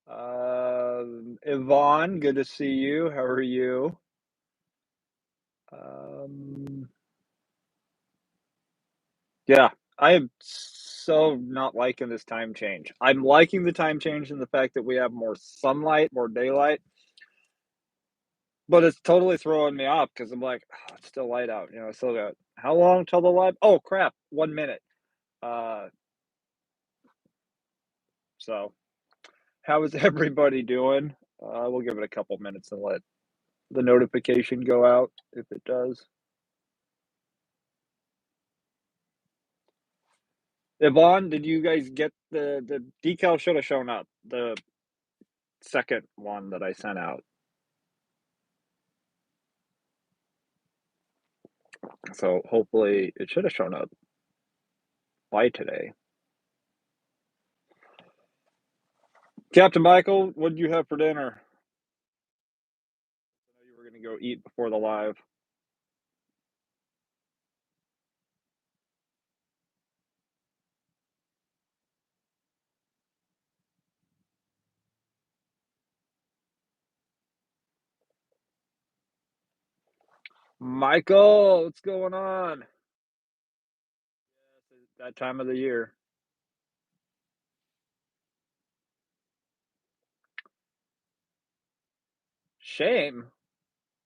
Yvonne, good to see you. How are you? Um, yeah, I am so not liking this time change. I'm liking the time change in the fact that we have more sunlight, more daylight, but it's totally throwing me off because I'm like, "Oh, it's still light out. I still got how long till the light? Oh crap, 1 minute. Uh, so how is everybody doing? We'll give it a couple minutes and let the notification go out if it does. Yvonne, did you guys get the decal should have shown up, the second one that I sent out. So hopefully it should have shown up by today. Captain Michael, what did you have for dinner? I know you were gonna go eat before the live. Michael, what's going on? Yes, it's that time of the year. Shame?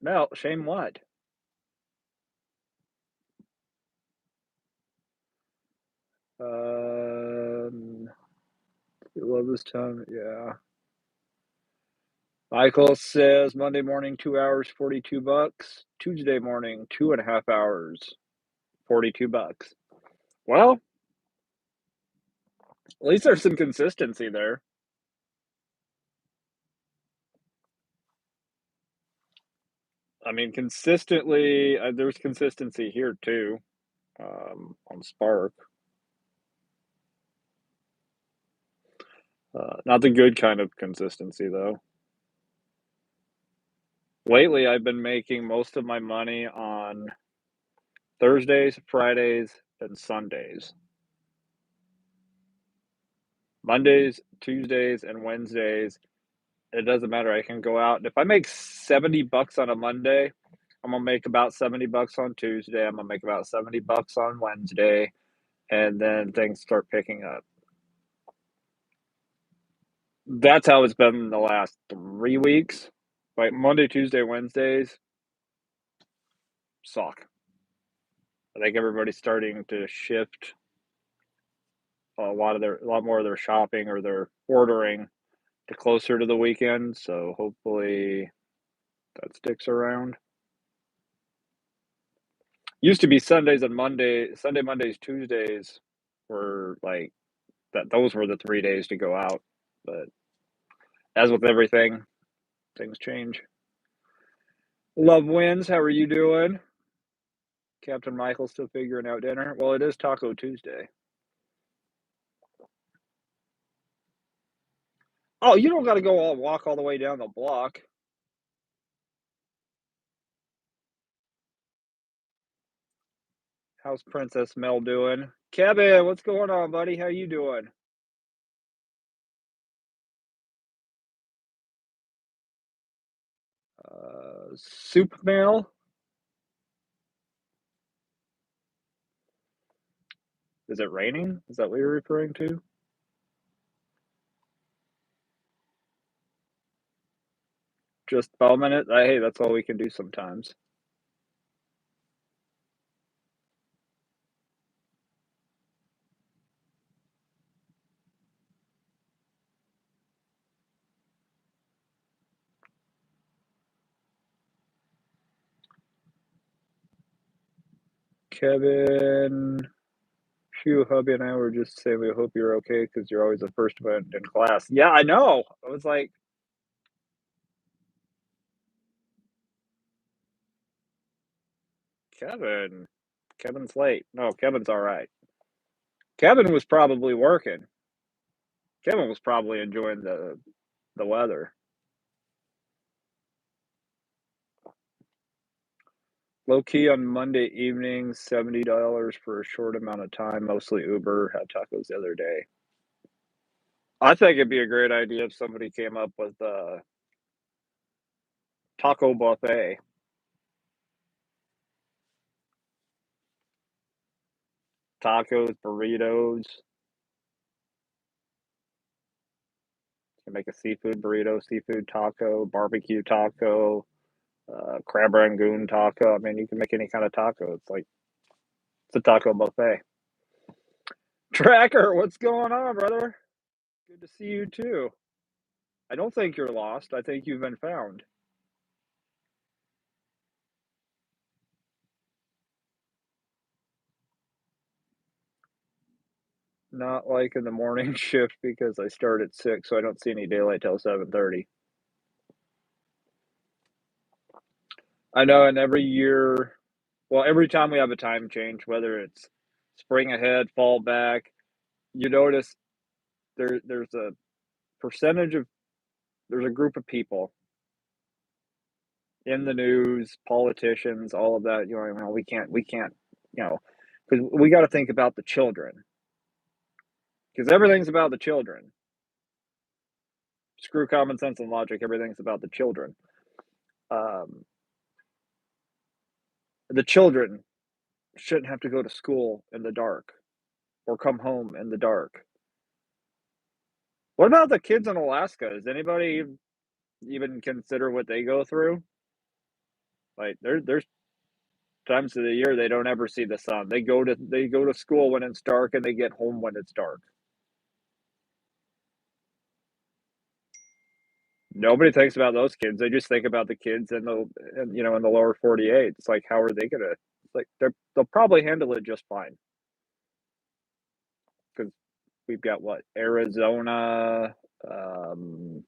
No, shame what? Um, you love this time, yeah. Michael says Monday morning 2 hours, $42. Tuesday morning 2.5 hours, $42. Well, at least there's some consistency there. I mean, consistently, there's consistency here too, on Spark. Not the good kind of consistency though. Lately, I've been making most of my money on Thursdays, Fridays, and Sundays. Mondays, Tuesdays, and Wednesdays, it doesn't matter. I can go out. And if I make $70 on a Monday, I'm gonna make about $70 on Tuesday. I'm gonna make about $70 on Wednesday, and then things start picking up. That's how it's been the last 3 weeks. Like Monday, Tuesday, Wednesdays suck. I think everybody's starting to shift a lot more of their shopping or their ordering to closer to the weekend. So hopefully that sticks around. Used to be Sunday, Mondays, Tuesdays were like that. Those were the 3 days to go out. But as with everything, things change. Love wins. How are you doing? Captain Michael still figuring out dinner. Well, it is Taco Tuesday. Oh, you don't got to go walk all the way down the block. How's Princess Mel doing? Kevin, what's going on, buddy? How you doing? Soup Mail. Is it raining? Is that what you're referring to? Just bumming it. Hey, that's all we can do sometimes. Kevin, phew, hubby and I were just saying we hope you're okay because you're always the first one in class. Yeah, I know. I was like, Kevin, Kevin's late. No, Kevin's all right. Kevin was probably working. Kevin was probably enjoying the weather. Low key on Monday evening, $70 for a short amount of time, mostly Uber. Had tacos the other day. I think it'd be a great idea if somebody came up with a taco buffet. Tacos, burritos. You can make a seafood burrito, seafood taco, barbecue taco, crab rangoon taco. I mean, you can make any kind of taco. It's a taco buffet. Tracker, what's going on, brother? Good to see you too. I don't think you're lost. I think you've been found. Not like in the morning shift because I start at 6, so I don't see any daylight till 7:30. I know, and every year, well, every time we have a time change, whether it's spring ahead, fall back, you notice there's a percentage of there's a group of people in the news, politicians, all of that. You know, well, we can't, you know, because we got to think about the children, because everything's about the children. Screw common sense and logic. Everything's about the children. Um, the children shouldn't have to go to school in the dark or come home in the dark. What about the kids in Alaska? Does anybody even consider what they go through? Like there's times of the year they don't ever see the sun. They go to school when it's dark and they get home when it's dark. Nobody thinks about those kids. They just think about the kids in the lower 48. It's like how are they gonna? It's like they'll probably handle it just fine because we've got what Arizona. Um,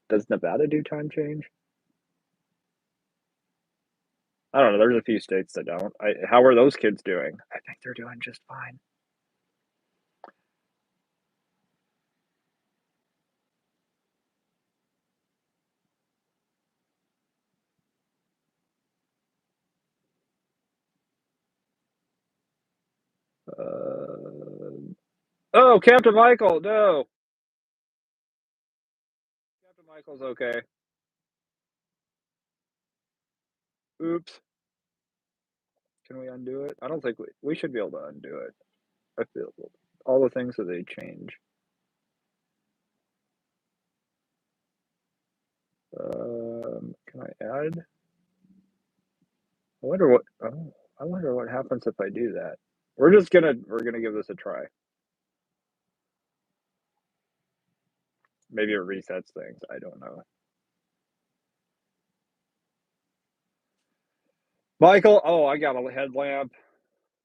does Nevada do time change? I don't know. There's a few states that don't. How are those kids doing? I think they're doing just fine. Oh, Captain Michael, no. Captain Michael's okay. Oops. Can we undo it? I don't think we should be able to undo it. I feel all the things that they change. Can I add? I wonder what. Oh, I wonder what happens if I do that. We're gonna give this a try. Maybe it resets things. I don't know. Michael, oh, I got a headlamp,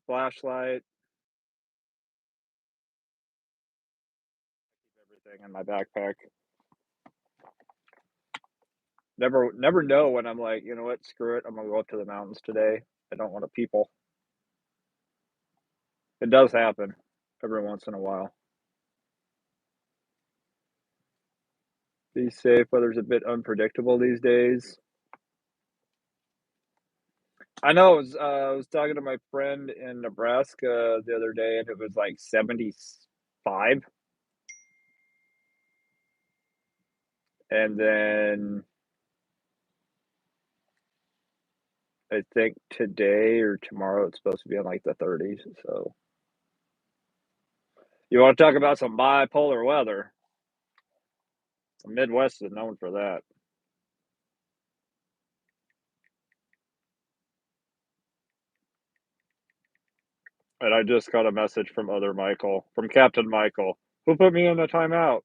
flashlight, everything in my backpack. Never know when I'm like, you know what, screw it. I'm gonna go up to the mountains today. I don't want to people. It does happen every once in a while. Be safe. Weather's a bit unpredictable these days. I know. I was talking to my friend in Nebraska the other day, and it was like 75, and then I think today or tomorrow it's supposed to be in like the 30s. So you want to talk about some bipolar weather? The Midwest is known for that. And I just got a message from other Michael, from Captain Michael, who put me in a timeout.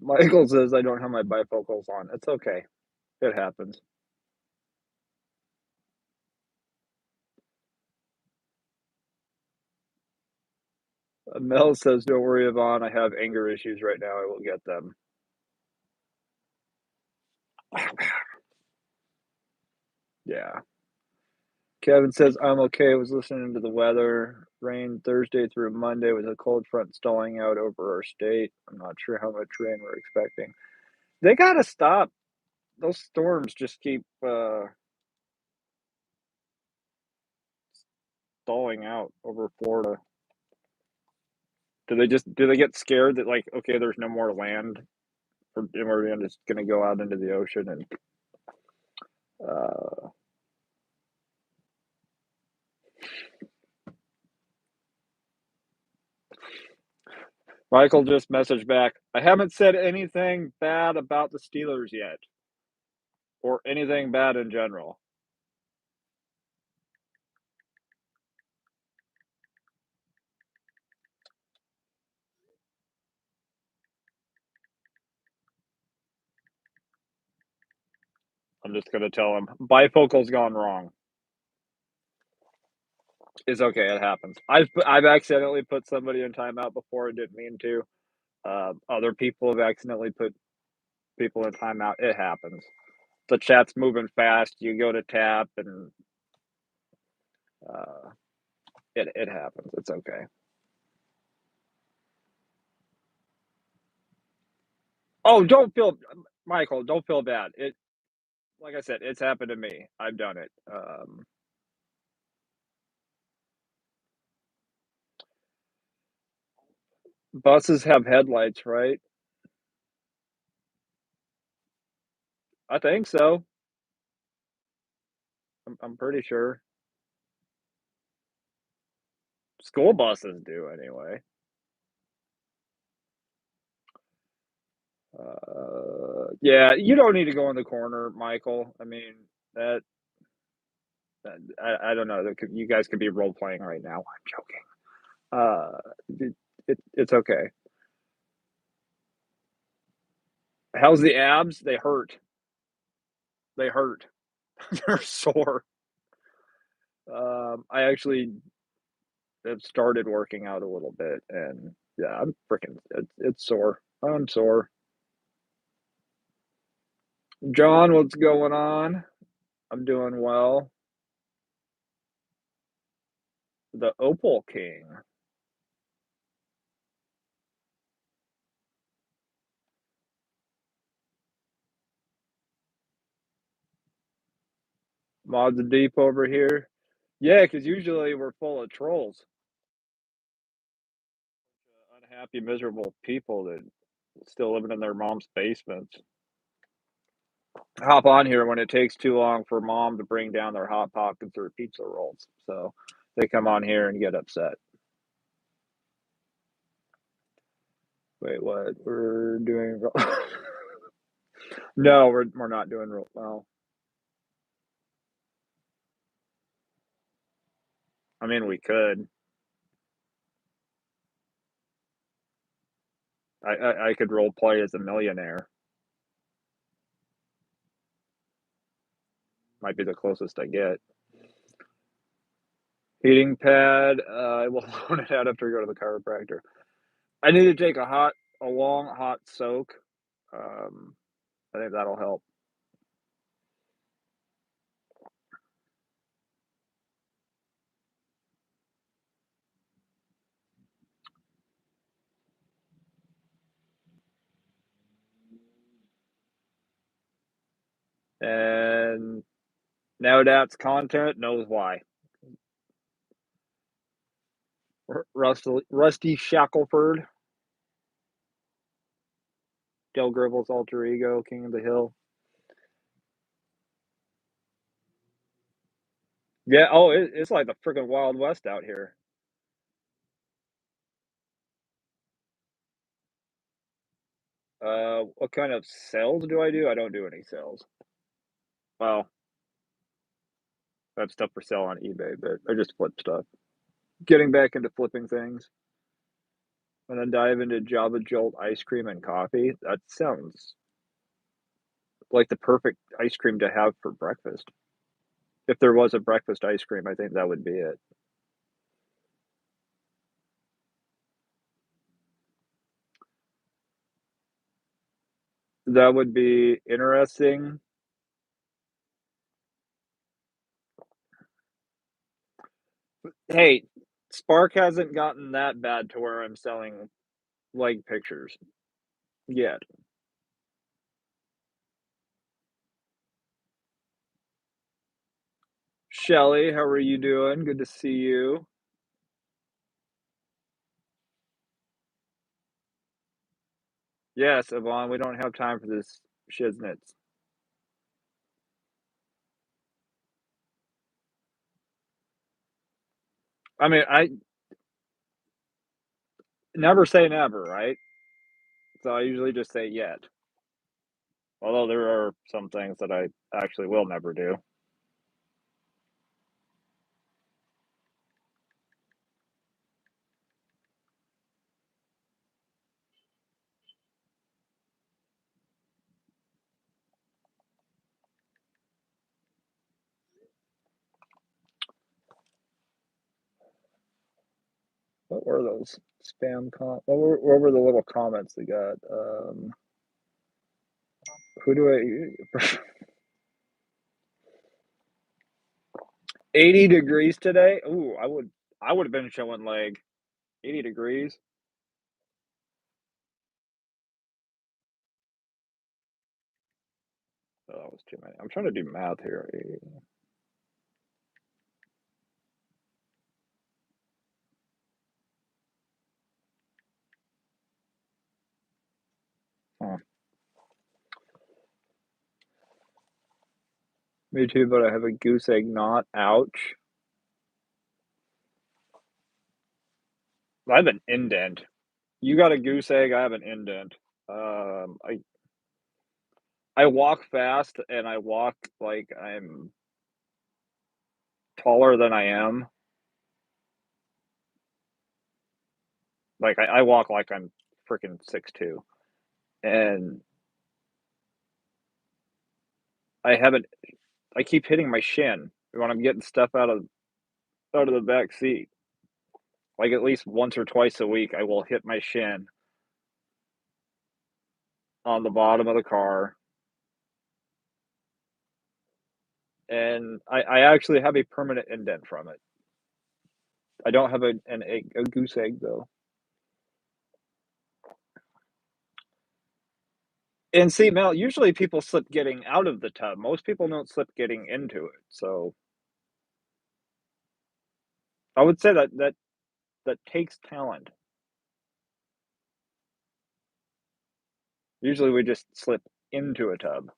Michael says I don't have my bifocals on. It's okay. It happens. Mel says, "Don't worry, Yvonne. I have anger issues right now. I will get them." Yeah. Kevin says, "I'm okay. I was listening to the weather. Rain Thursday through Monday with a cold front stalling out over our state. I'm not sure how much rain we're expecting." They gotta stop. those storms just keep, thawing out over Florida. Do they get scared that, like, okay, there's no more land and we're just gonna go out into the ocean and, uh Michael just messaged back, "I haven't said anything bad about the Steelers yet, or anything bad in general." I'm just gonna tell him, "Bifocal's gone wrong." It's okay, it happens. I've accidentally put somebody in timeout before, I didn't mean to. Other people have accidentally put people in timeout, it happens. The chat's moving fast, you go to tap and, uh, it happens, it's okay. Oh, don't feel Michael, don't feel bad. Like I said, it's happened to me. I've done it. Buses have headlights, right? I think so. I'm pretty sure. School buses do anyway. Yeah, you don't need to go in the corner, Michael. I mean, that, I don't know. You guys could be role playing right now. I'm joking. It's okay. How's the abs? They hurt. They hurt. They're sore. I actually have started working out a little bit, and yeah, I'm freaking. It's sore. I'm sore. John, what's going on? I'm doing well. The Opal King. Mods deep over here. Yeah, because usually we're full of trolls. Unhappy, miserable people that still living in their mom's basements. Hop on here when it takes too long for mom to bring down their hot pockets or pizza rolls. So they come on here and get upset. Wait, what? We're doing no, we're not doing real well. I mean, we could. I could role play as a millionaire. Might be the closest I get. Heating pad. I will loan it out after I go to the chiropractor. I need to take a long hot soak. Um, I think that'll help. And now that's content knows why. Rusty Shackelford, Del Gribble's alter ego, King of the Hill. Yeah. Oh, it's like the freaking Wild West out here. What kind of sales do I do? I don't do any sales. Well, I have stuff for sale on eBay, but I just flip stuff. Getting back into flipping things. And then dive into Java Jolt ice cream and coffee. That sounds like the perfect ice cream to have for breakfast. If there was a breakfast ice cream, I think that would be it. That would be interesting. Hey, Spark hasn't gotten that bad to where I'm selling leg pictures yet. Shelly, how are you doing? Good to see you. Yes, Yvonne, we don't have time for this shiznits. I mean, I never say never, right? So I usually just say yet. Although there are some things that I actually will never do. What were those spam what were the little comments they got? Who do I 80 degrees today? Ooh, I would have been showing leg. 80 degrees? Oh, that was too many. I'm trying to do math here. Huh. Me too, but I have a goose egg knot. Ouch. I have an indent. You got a goose egg, I have an indent. I walk fast and I walk like I'm taller than I am. Like I walk like I'm freaking 6'2", and I haven't. I keep hitting my shin when I'm getting stuff out of the back seat. Like at least once or twice a week, I will hit my shin on the bottom of the car, and I actually have a permanent indent from it. I don't have a goose egg though. And see, Mel, usually people slip getting out of the tub. Most people don't slip getting into it. So I would say that takes talent. Usually we just slip into a tub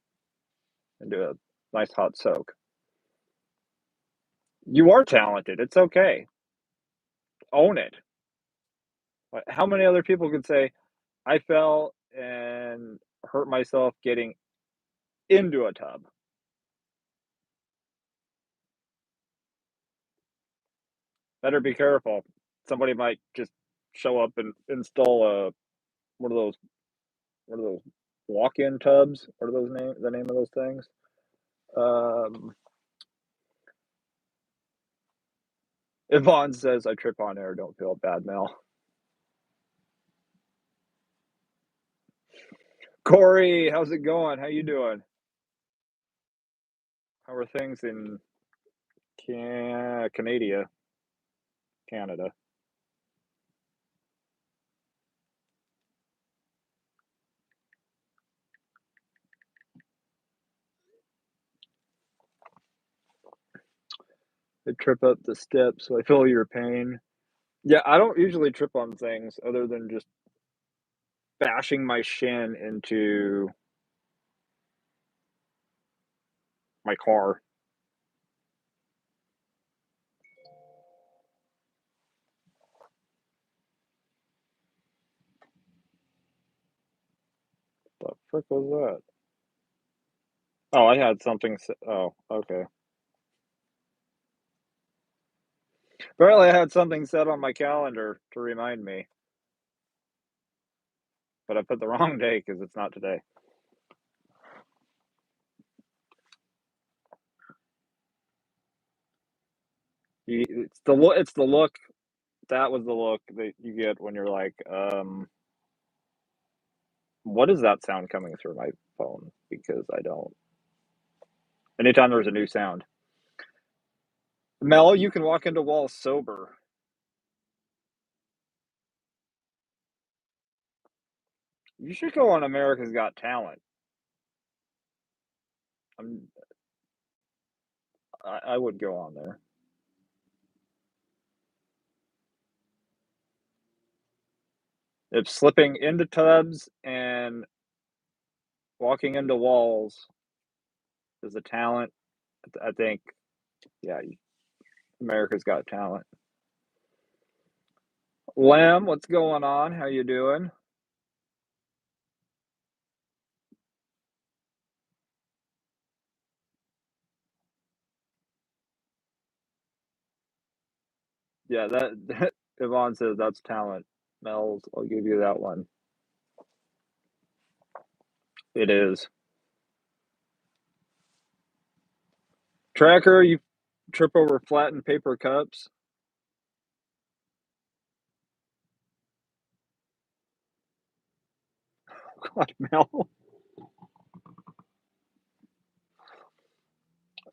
and do a nice hot soak. You are talented. It's okay. Own it. How many other people could say, I fell and hurt myself getting into a tub? Better be careful. Somebody might just show up and install a one of those what are those walk-in tubs? What are those the name of those things? Um, Yvonne says, "I trip on air, don't feel bad, Mel." Corey, how's it going? How you doing? How are things in Canada? I trip up the steps, so I feel your pain. Yeah, I don't usually trip on things other than just bashing my shin into my car. The frick was that? Oh, I had something. Oh, okay. Apparently, I had something set on my calendar to remind me, but I put the wrong day because it's not today. It's the look. It's the look. That was the look that you get when you're like, what is that sound coming through my phone? Because I don't. Anytime there's a new sound, Mel, you can walk into walls sober. You should go on America's Got Talent. I'm I would go on there. If slipping into tubs and walking into walls is a talent, I think, yeah, America's Got Talent. Lem, what's going on? How you doing? Yeah, that Yvonne says that's talent. Mel's, I'll give you that one. It is. Tracker, you trip over flattened paper cups. God, Mel.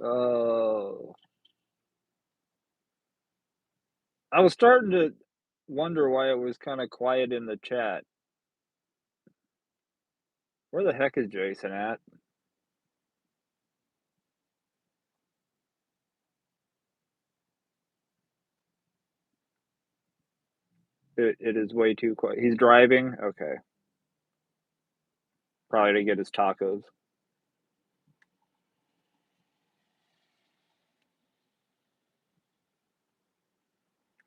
Oh, I was starting to wonder why it was kind of quiet in the chat. Where the heck is Jason at? It is way too quiet. He's driving? Okay. Probably to get his tacos.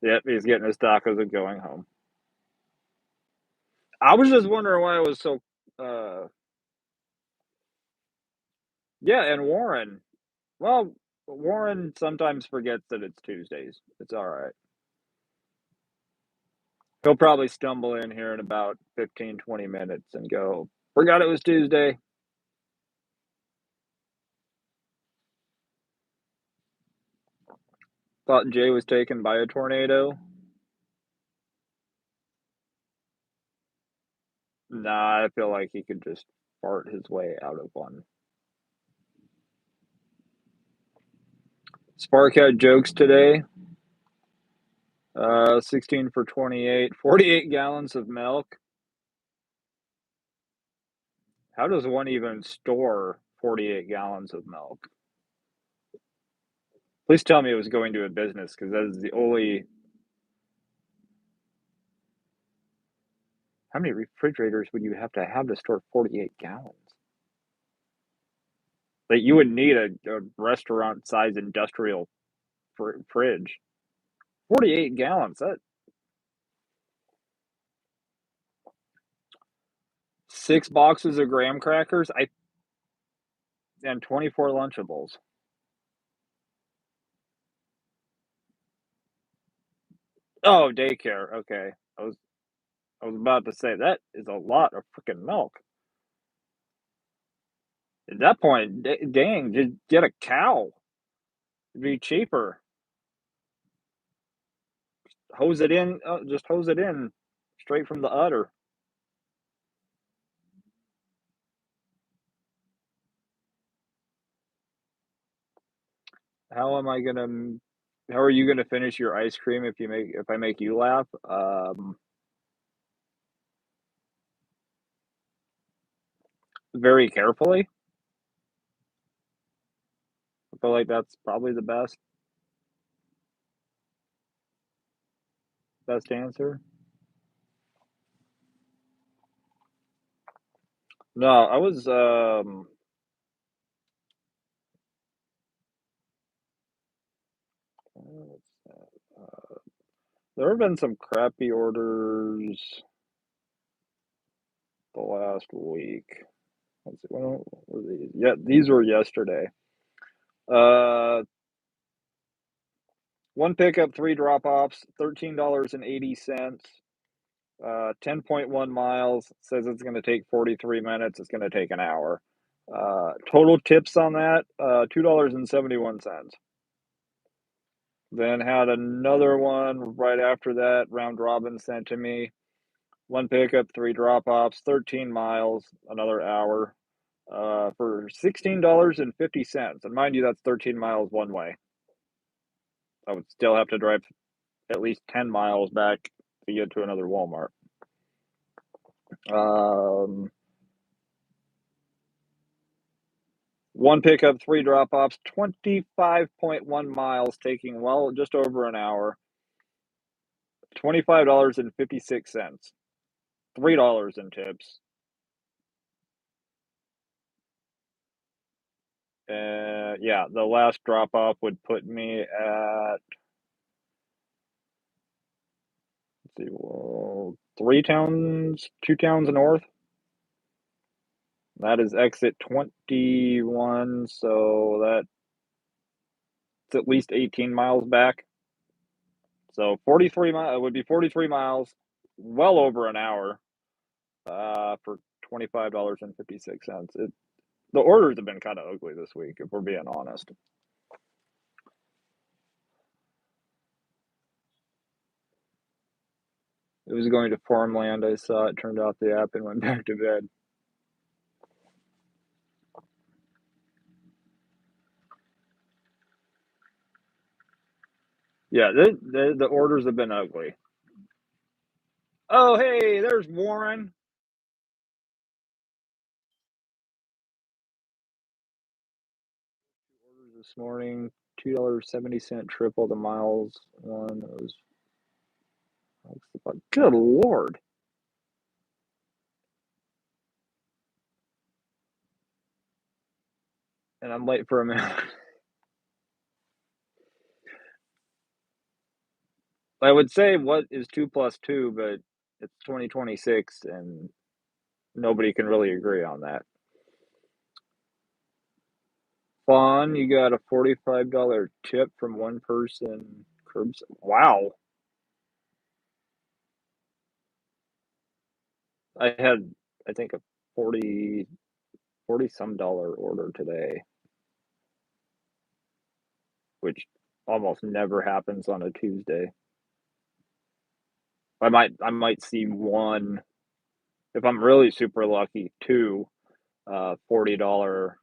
Yep, he's getting his tacos and going home. I was just wondering why it was so uh yeah, and Warren. Well, Warren sometimes forgets that it's Tuesdays. It's all right. He'll probably stumble in here in about 15, 20 minutes and go, "Forgot it was Tuesday." Thought Jay was taken by a tornado. Nah, I feel like he could just fart his way out of one. Spark had jokes today. 16 for 28, 48 gallons of milk. How does one even store 48 gallons of milk? Please tell me it was going to a business because that is the only. How many refrigerators would you have to store 48 gallons? Like you would need a restaurant size industrial fridge. 48 gallons. That 6 boxes of graham crackers. I and 24 Lunchables. Oh, daycare. Okay. I was about to say that is a lot of freaking milk. At that point, dang, just get a cow. It'd be cheaper. Hose it in. Just hose it in straight from the udder. How am I gonna? How are you gonna finish your ice cream if I make you laugh? Very carefully. I feel like that's probably the best answer. No, I was what's that? There have been some crappy orders the last week. Let's see, when were these? Yeah, these were yesterday. Uh, one pickup, three drop offs, $13.80. 10.1 miles. Says it's going to take 43 minutes. It's going to take an hour. Total tips on that, $2.71. Then had another one right after that, round robin sent to me. One pickup, three drop offs, 13 miles, another hour, for $16.50. And mind you, that's 13 miles one way. I would still have to drive at least 10 miles back to get to another Walmart. Um, 1 pickup, 3 drop-offs, 25.1 miles, taking just over an hour, $25.56, $3 in tips. Yeah, the last drop-off would put me at, let's see, well, 3 towns, 2 towns north. That is exit 21, so that's at least 18 miles back. So 43 miles, it would be 43 miles, well over an hour, for $25.56. The orders have been kind of ugly this week, if we're being honest. It was going to farmland. I saw it, turned off the app, and went back to bed. Yeah, the orders have been ugly. Oh, hey, there's Warren. Orders this morning, $2.70 triple the miles one. It was, good lord. And I'm late for a minute. I would say what is 2 plus 2, but it's 2026 and nobody can really agree on that. Fun, you got a $45 tip from one person. Curbs. Wow. I had, I think, a 40 some dollar order today, which almost never happens on a Tuesday. I might see one, if I'm really super lucky, two $40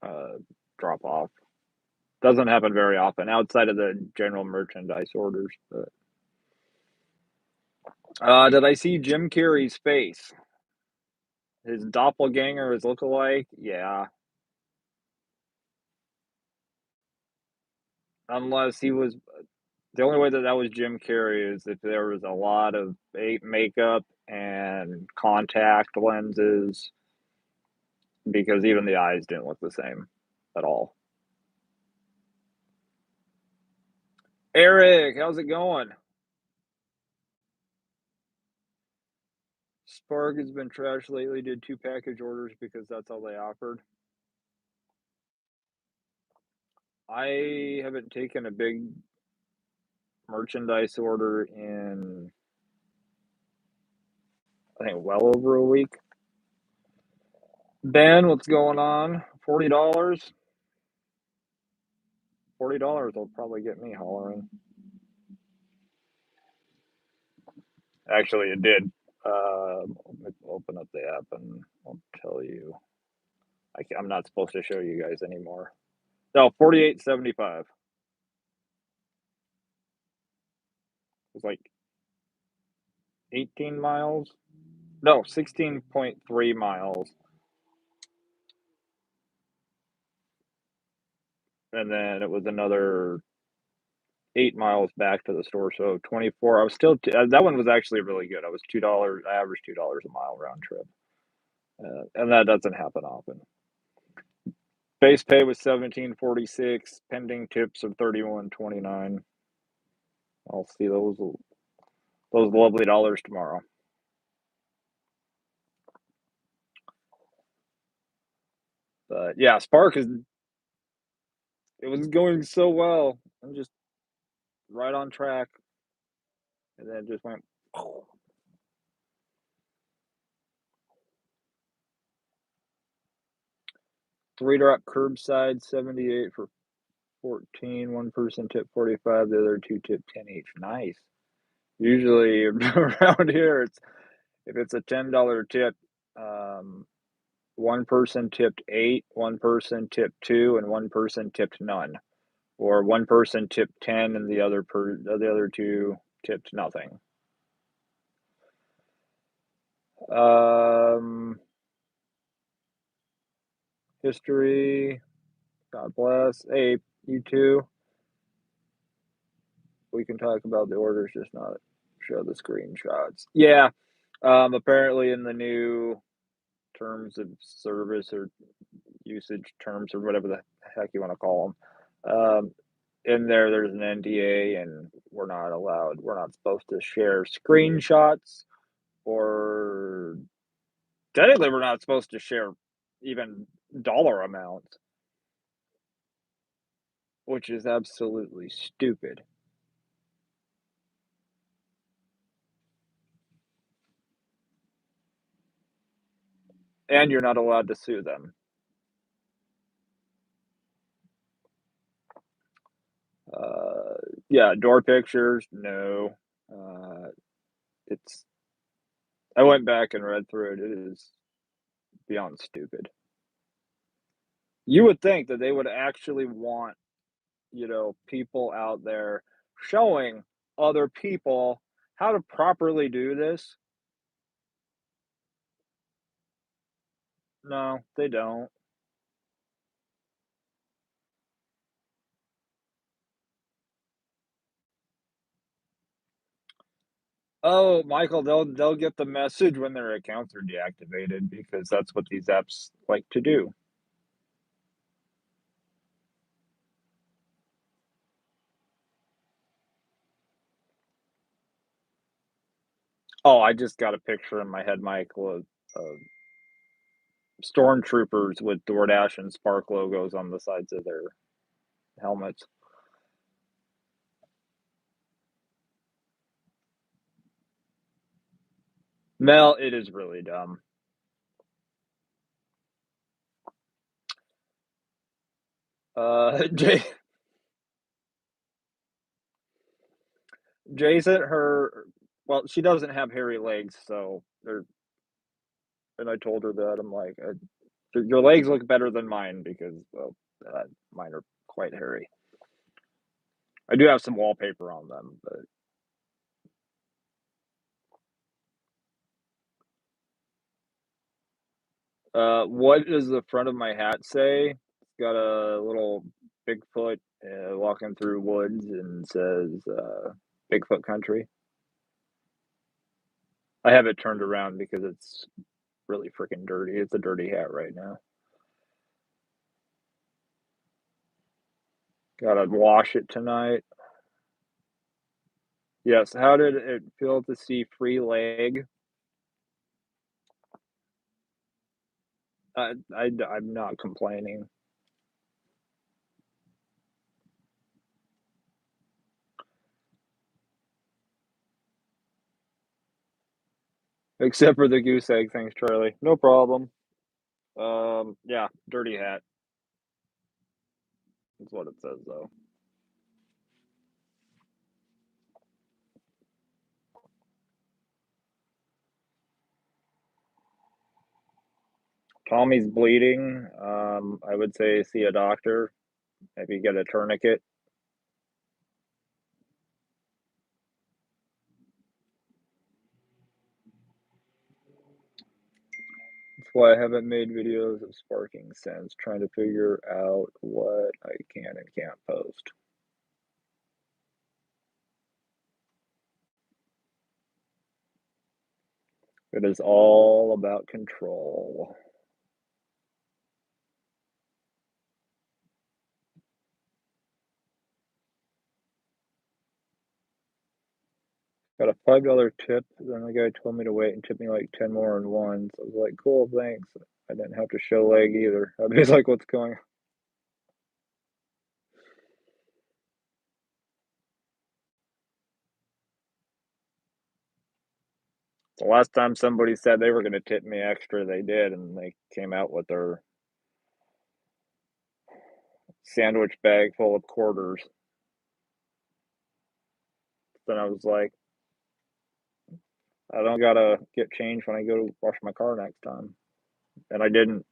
uh, drop off. Doesn't happen very often outside of the general merchandise orders. But did I see Jim Carrey's face? His doppelganger, his lookalike? Yeah. Unless he was, the only way that that was Jim Carrey is if there was a lot of makeup and contact lenses, because even the eyes didn't look the same at all. Eric, how's it going? Spark has been trash lately. Did 2 package orders because that's all they offered. I haven't taken a big merchandise order in, I think, well over a week. Ben, what's going on? $40? $40 will probably get me hollering. Actually, it did. Let me open up the app and I'll tell you. I'm not supposed to show you guys anymore. No, 48.75. It's like 18 miles. No, 16.3 miles. And then it was another 8 miles back to the store. So 24. I was still, that one was actually really good. I was $2, I averaged $2 a mile round trip. And that doesn't happen often. Base pay was 17.46, pending tips of 31.29. I'll see those lovely dollars tomorrow. But yeah, Spark is, it was going so well. I'm just right on track. And then it just went, 3 drop curbside, 78 for 14. One person tip 45, the other two tip 10 each. Nice. Usually around here, if it's a $10 tip, one person tipped 8, one person tipped 2, and one person tipped none. Or one person tipped 10 and the other two tipped nothing. Um, History. God bless. Hey, you too. We can talk about the orders, just not show the screenshots. Yeah. Apparently in the new terms of service or usage terms or whatever the heck you want to call them, in there's an NDA, and we're not supposed to share screenshots, or technically, we're not supposed to share even dollar amounts, which is absolutely stupid. And you're not allowed to sue them. Uh, yeah, door pictures, no. Uh, it's I went back and read through it. It is beyond stupid. You would think that they would actually want, people out there showing other people how to properly do this. No, they don't. Oh, Michael, they'll get the message when their accounts are deactivated because that's what these apps like to do. Oh, I just got a picture in my head, Michael, of stormtroopers with DoorDash and Spark logos on the sides of their helmets. Mel, it is really dumb. Jay, Jason, well, she doesn't have hairy legs, so and I told her that I'm like, your legs look better than mine because, well, mine are quite hairy. I do have some wallpaper on them, but what does the front of my hat say? It's got a little Bigfoot walking through woods and says Bigfoot country. I have it turned around because it's really freaking dirty. It's a dirty hat right now. Gotta wash it tonight. Yes, how did it feel to see free leg? I'm not complaining. Except for the goose egg, thanks, Charlie. No problem. Yeah, dirty hat. That's what it says, though. Tommy's bleeding. I would say see a doctor. Maybe get a tourniquet. That's why I haven't made videos of sparking since, trying to figure out what I can and can't post. It is all about control. Got a $5 tip, then the guy told me to wait and tip me like 10 more in one. So I was like, cool, thanks. I didn't have to show leg either. He's like, what's going on? The last time somebody said they were going to tip me extra, they did, and they came out with their sandwich bag full of quarters. Then I was like, I don't gotta get change when I go to wash my car next time. And I didn't.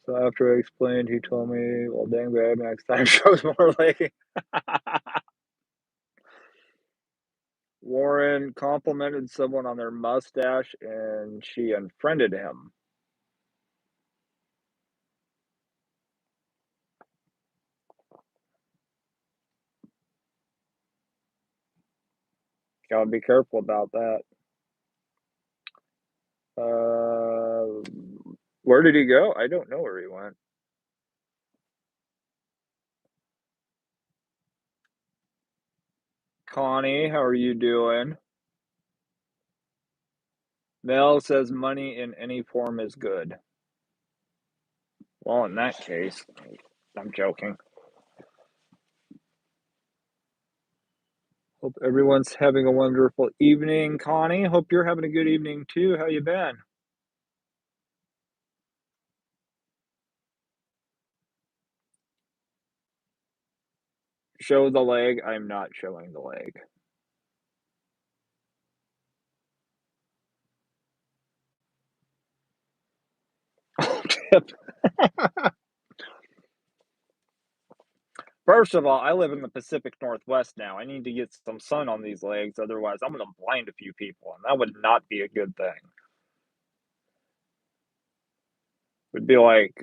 So after I explained, he told me, well, dang, babe, next time shows more like. Warren complimented someone on their mustache and she unfriended him. Gotta be careful about that. Uh, where did he go? I don't know where he went. Connie, how are you doing? Mel says money in any form is good. Well, in that case, I'm joking. Hope everyone's having a wonderful evening, Connie. Hope you're having a good evening too. How you been? Show the leg. I'm not showing the leg. First of all, I live in the Pacific Northwest now. I need to get some sun on these legs, otherwise I'm gonna blind a few people, and that would not be a good thing. Would be like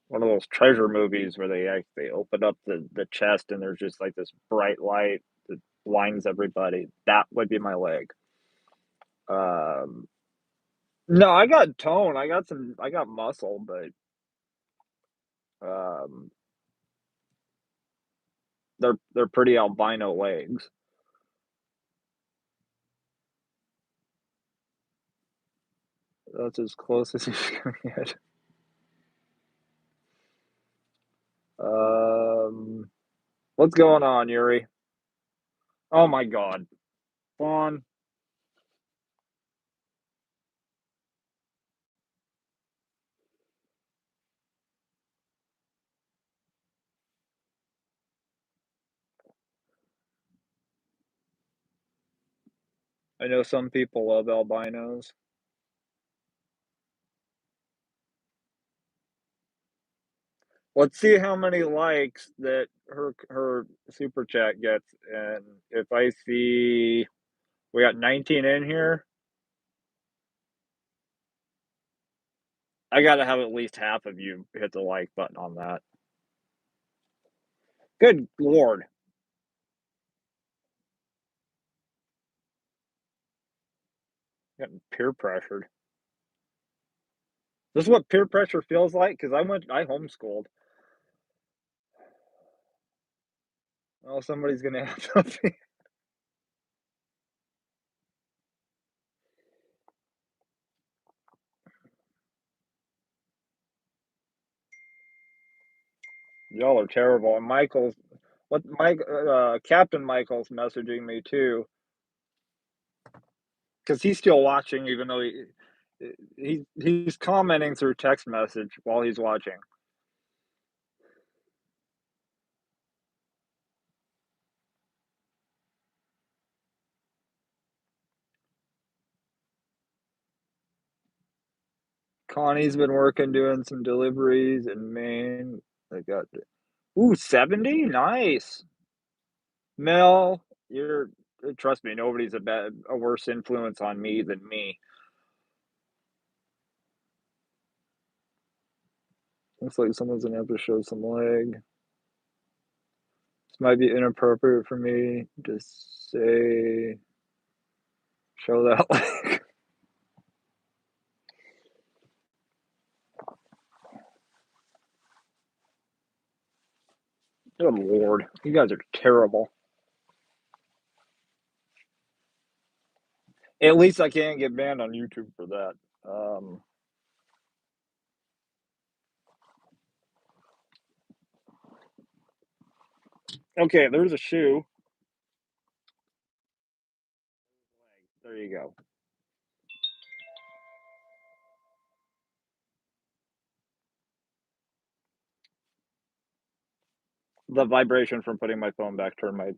one of those treasure movies where they open up the chest and there's just like this bright light that blinds everybody. That would be my leg. Um, no, I got tone. I got muscle, but um, they're pretty albino legs. That's as close as you can get. Um, what's going on, Yuri? Oh my God, Fawn. I know some people love albinos. Let's see how many likes that her super chat gets, and if I see we got 19 in here, I got to have at least half of you hit the like button on that. Good lord, getting peer pressured. This is what peer pressure feels like because I homeschooled. Well, somebody's gonna have something. Y'all are terrible. And Michael's what Mike Captain Michael's messaging me too because he's still watching even though he's commenting through text message while he's watching. Connie's been working doing some deliveries in Maine. They got 70, nice. Mel, you're trust me, nobody's a worse influence on me than me. Looks like someone's gonna have to show some leg. This might be inappropriate for me to say show that leg. Good lord, you guys are terrible. At least I can't get banned on YouTube for that. Okay, there's a shoe. There you go. The vibration from putting my phone back turned my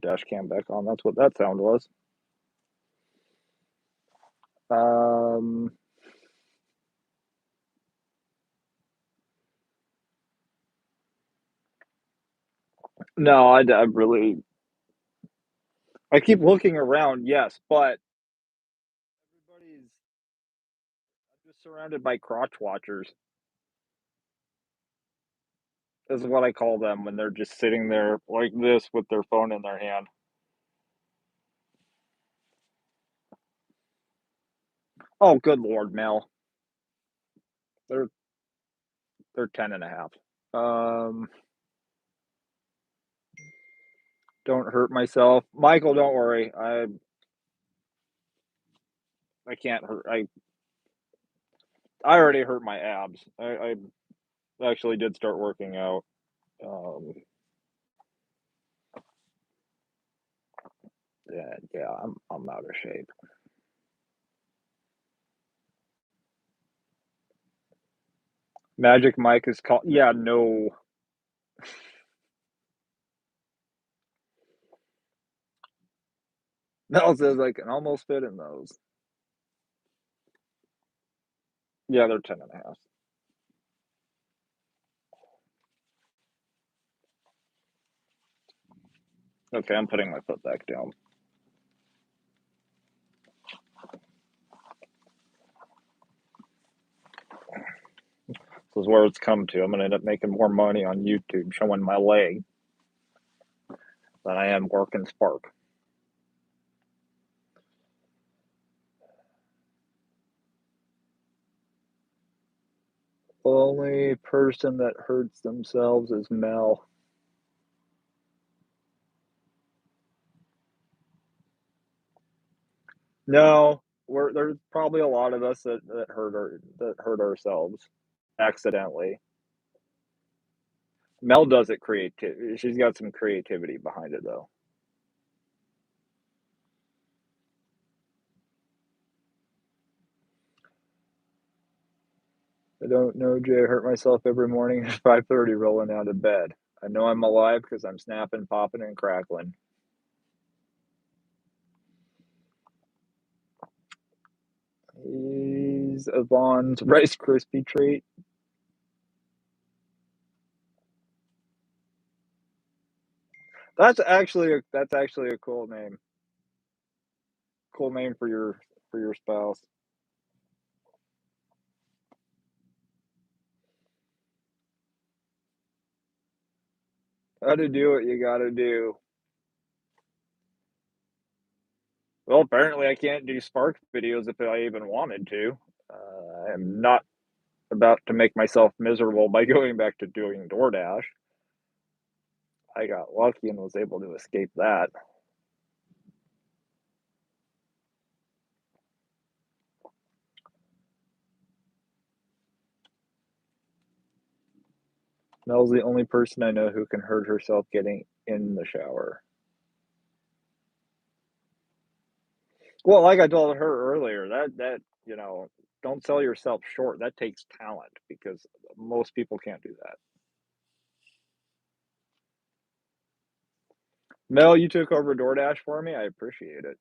dash cam back on. That's what that sound was. Um, No, I really I keep looking around, yes, but everybody's just surrounded by crotch watchers, is what I call them when they're just sitting there like this with their phone in their hand. Oh, good lord, Mel. They're they're 10 and a half. Um, don't hurt myself. Michael, don't worry. I can't hurt I already hurt my abs. I actually did start working out. Um, yeah, yeah, I'm out of shape. Magic Mike is called. Yeah, no. Mel says I can almost fit in those. Yeah, they're 10 and a half. Okay, I'm putting my foot back down. This is where it's come to. I'm gonna end up making more money on YouTube showing my leg than I am working Spark. Only person that hurts themselves is Mel. No, there's probably a lot of us that hurt ourselves accidentally. Mel does it creative. She's got some creativity behind it though. I don't know, Jay. I hurt myself every morning at 5:30 rolling out of bed. I know I'm alive because I'm snapping, popping, and crackling. He's Yvonne's Rice Krispie treat. That's actually a cool name. Cool name for your spouse. How to do what you gotta do. Well, apparently I can't do Spark videos if I even wanted to. I am not about to make myself miserable by going back to doing DoorDash. I got lucky and was able to escape that. Mel's the only person I know who can hurt herself getting in the shower. Well, like I told her earlier, don't sell yourself short. That takes talent because most people can't do that. Mel, you took over DoorDash for me. I appreciate it.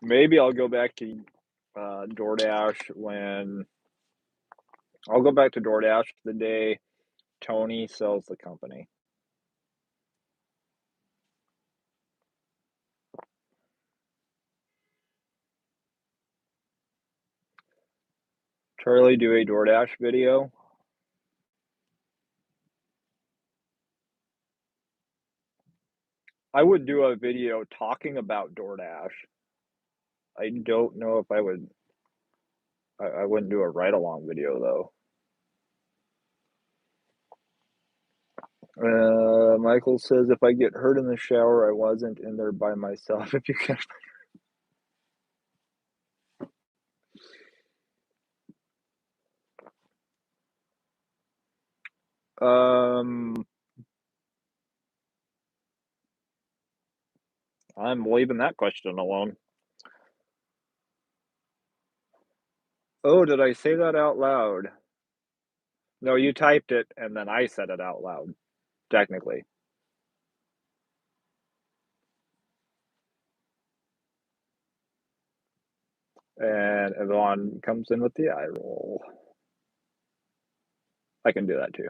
Maybe I'll go back to DoorDash when I'll go back to DoorDash the day Tony sells the company. Charlie, do a DoorDash video. I would do a video talking about DoorDash. I don't know if I would. I wouldn't do a ride along video though. Michael says if I get hurt in the shower, I wasn't in there by myself. If you can, um, I'm leaving that question alone. Oh, did I say that out loud? No, you typed it and then I said it out loud. Technically, and Yvonne comes in with the eye roll. I can do that too.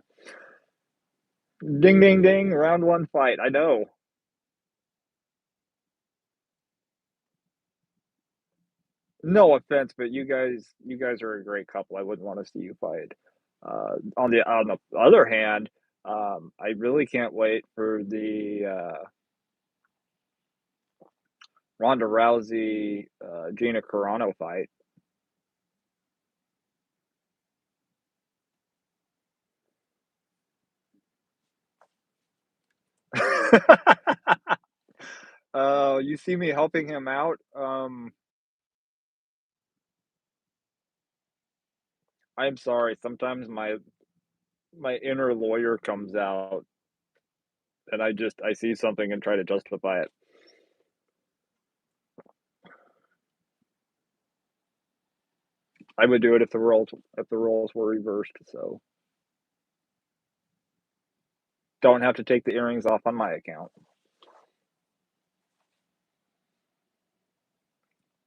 Ding, ding, ding, round 1 fight, I know. No offense, but you guys are a great couple, I wouldn't wanna see you fight. On the other hand, I really can't wait for the, Ronda Rousey, Gina Carano fight. You see me helping him out, I'm sorry, sometimes my inner lawyer comes out, and I see something and try to justify it. I would do it if the roles were reversed, so don't have to take the earrings off on my account,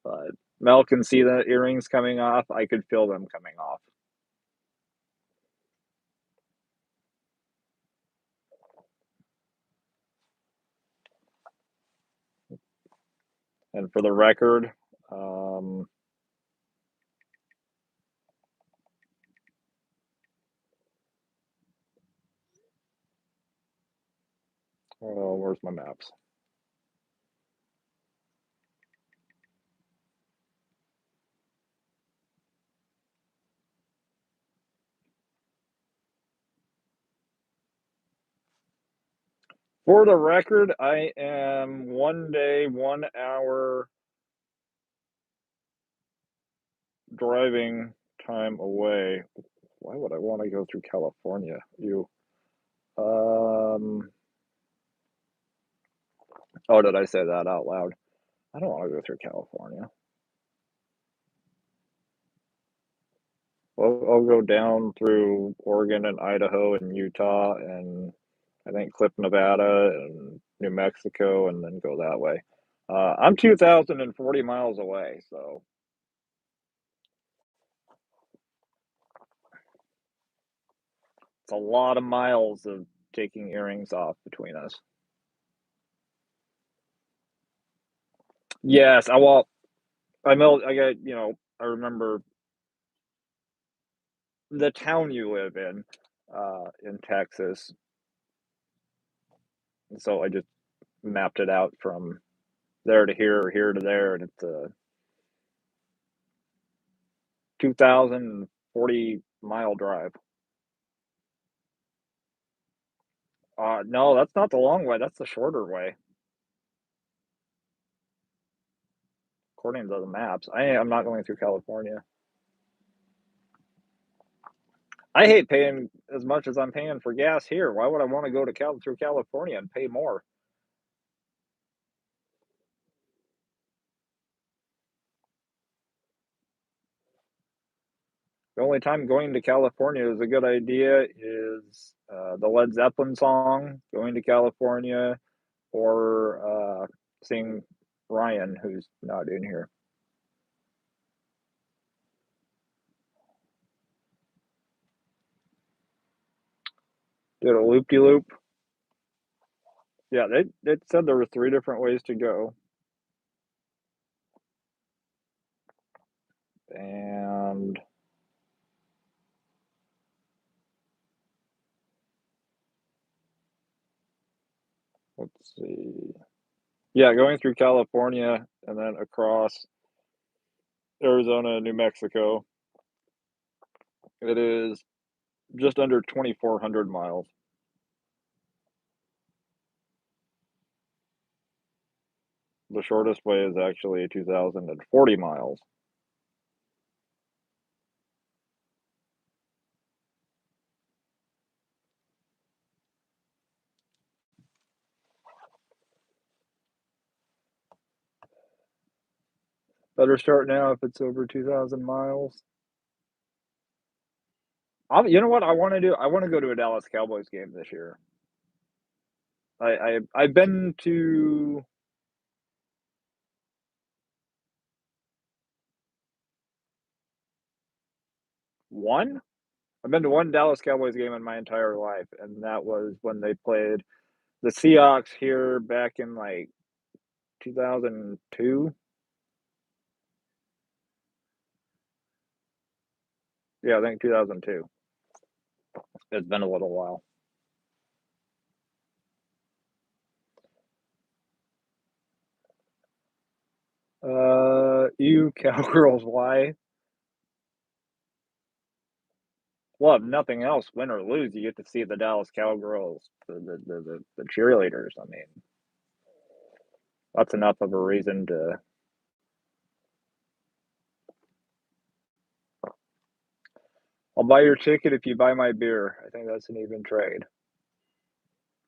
but Mel can see the earrings coming off, I could feel them coming off. And for the record, um, oh, where's my maps? For the record, I am 1 day, 1 hour driving time away. Why would I wanna go through California? Um oh, did I say that out loud? I don't wanna go through California. I'll go down through Oregon and Idaho and Utah and I think Cliff, Nevada and New Mexico and then go that way. I'm 2,040 miles away, so it's a lot of miles of taking earrings off between us. Yes, I got, I remember the town you live in Texas, and so I just mapped it out from there to here or here to there, and it's a 2,040-mile drive. No, that's not the long way, that's the shorter way, according to the maps. I'm not going through California. I hate paying as much as I'm paying for gas here. Why would I wanna go to through California and pay more? The only time going to California is a good idea is, the Led Zeppelin song, "Going to California," or, seeing Ryan, who's not in here. Did a loop-de-loop. Yeah, they said there were 3 different ways to go, and let's see. Yeah, going through California and then across Arizona and New Mexico, it is just under 2,400 miles. The shortest way is actually 2,040 miles. Better start now if it's over 2,000 miles. You know what I wanna do? I wanna go to a Dallas Cowboys game this year. I've been to 1? I've been to one Dallas Cowboys game in my entire life, and that was when they played the Seahawks here back in, like, 2002? Yeah, I think 2002. It's been a little while. You Cowgirls, why? Well, if nothing else, win or lose, you get to see the Dallas Cowgirls, the cheerleaders. I mean, that's enough of a reason to. I'll buy your ticket if you buy my beer. I think that's an even trade.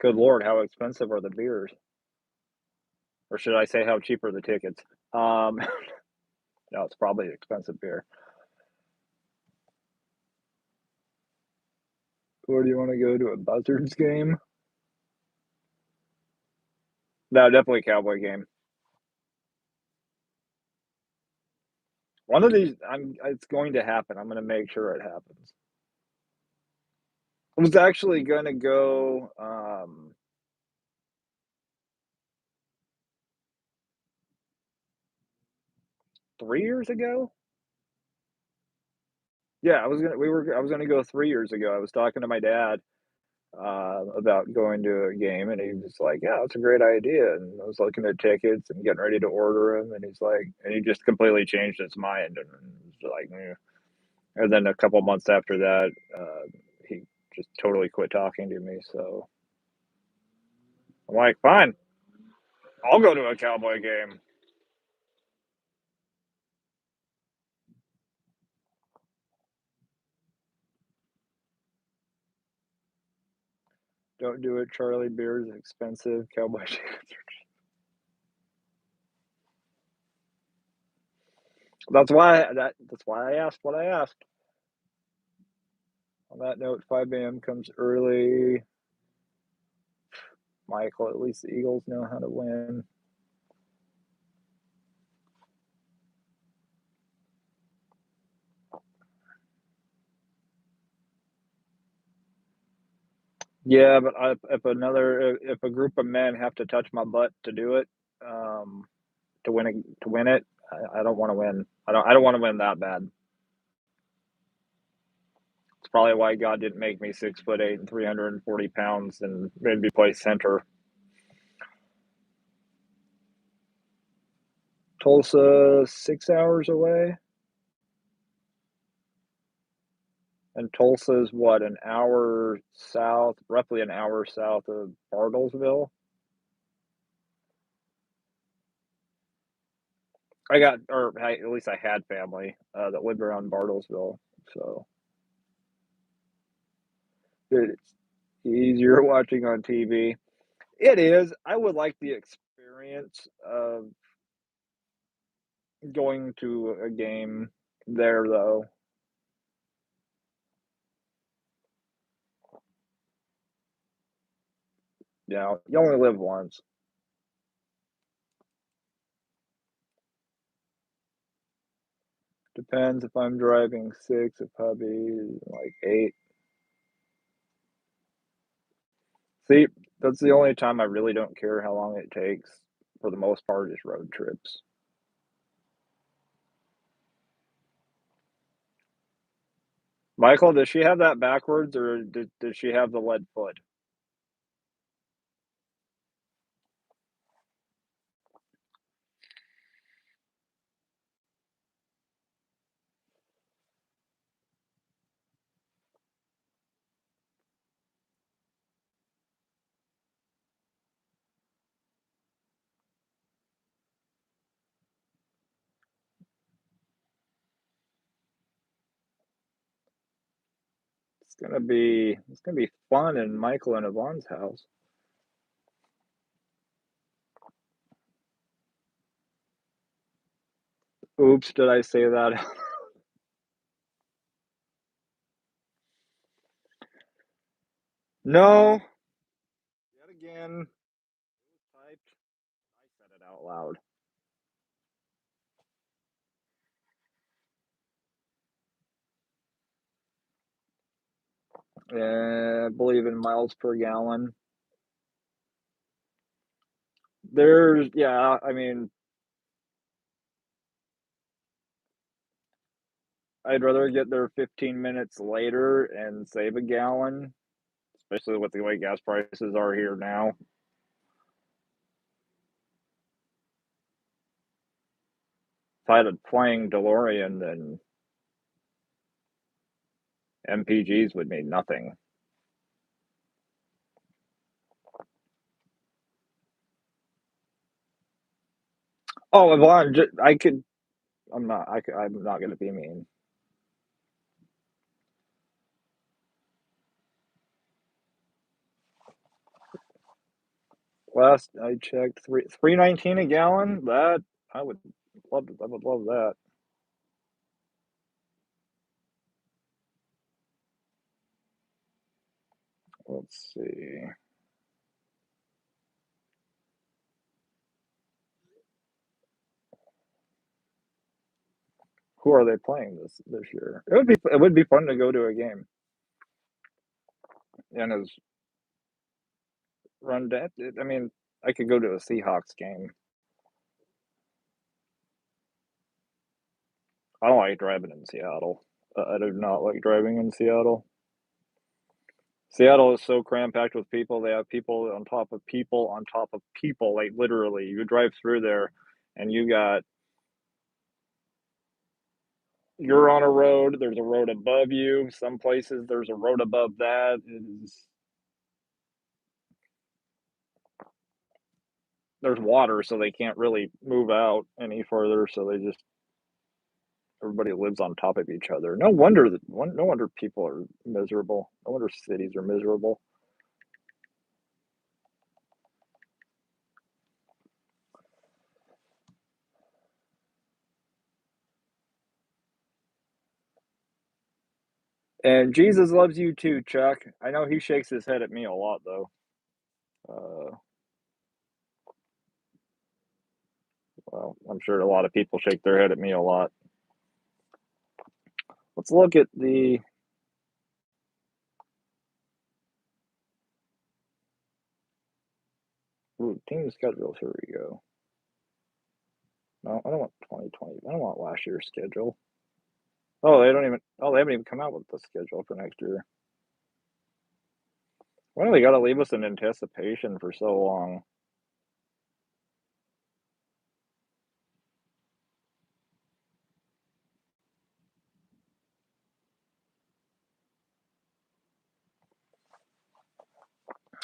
Good Lord, how expensive are the beers? Or should I say how cheap are the tickets? Um, no, it's probably expensive beer. Where do you want to go to a Buzzards game? No, definitely Cowboy game. One of these, it's going to happen. I'm going to make sure it happens. I was actually going to go 3 years ago. Yeah, I was gonna go 3 years ago. I was talking to my dad about going to a game, and he was like, "Yeah, that's a great idea." And I was looking at tickets and getting ready to order them, and he's like, and he just completely changed his mind, and was like, "Eh." And then a couple months after that, he just totally quit talking to me. So I'm like, "Fine, I'll go to a Cowboy game." Don't do it. Charlie beer is expensive. Cowboy tickets. That's why I asked what I asked. On that note, 5 a.m. comes early. Michael, at least the Eagles know how to win. Yeah, but if a group of men have to touch my butt to do it, um, to win it, I don't want to win. I don't want to win that bad. It's probably why God didn't make me 6'8" and 340 pounds and made me play center. Tulsa 6 hours away, and Tulsa's what, an hour south, roughly an hour south of Bartlesville. At least I had family that lived around Bartlesville, so it's easier watching on TV. It is. I would like the experience of going to a game there, though. You know, you only live once. Depends if I'm driving 6, if hubby like 8. See, that's the only time I really don't care how long it takes. For the most part, is road trips. Michael, does she have that backwards, or does she have the lead foot? It's gonna be fun in Michael and Yvonne's house. Oops, did I say that? No. Yet again, it was typed. I said it out loud. I believe in miles per gallon. Yeah, I mean, I'd rather get there 15 minutes later and save a gallon, especially with the way gas prices are here now. If I had a flying DeLorean, then MPGs would mean nothing. Oh, well, I could. I'm not. I'm not going to be mean. Last I checked, 3.19 a gallon. That I would love. I would love that. Let's see. Who are they playing this year? It would be fun to go to a game and as run that. I mean, I could go to a Seahawks game. I don't like driving in Seattle. I do not like driving in Seattle. Seattle is so cram-packed with people. They have people on top of people on top of people, like, literally. You drive through there, and you're on a road, there's a road above you. Some places, there's a road above that. There's water, so they can't really move out any further, so they just everybody lives on top of each other. No wonder people are miserable. No wonder cities are miserable. And Jesus loves you too, Chuck. I know he shakes his head at me a lot, though. Uh, well, I'm sure a lot of people shake their head at me a lot. Let's look at the team schedules. Here we go. No, I don't want 2020. I don't want last year's schedule. Oh, they don't even. Oh, they haven't even come out with the schedule for next year. Why do they got to leave us in anticipation for so long?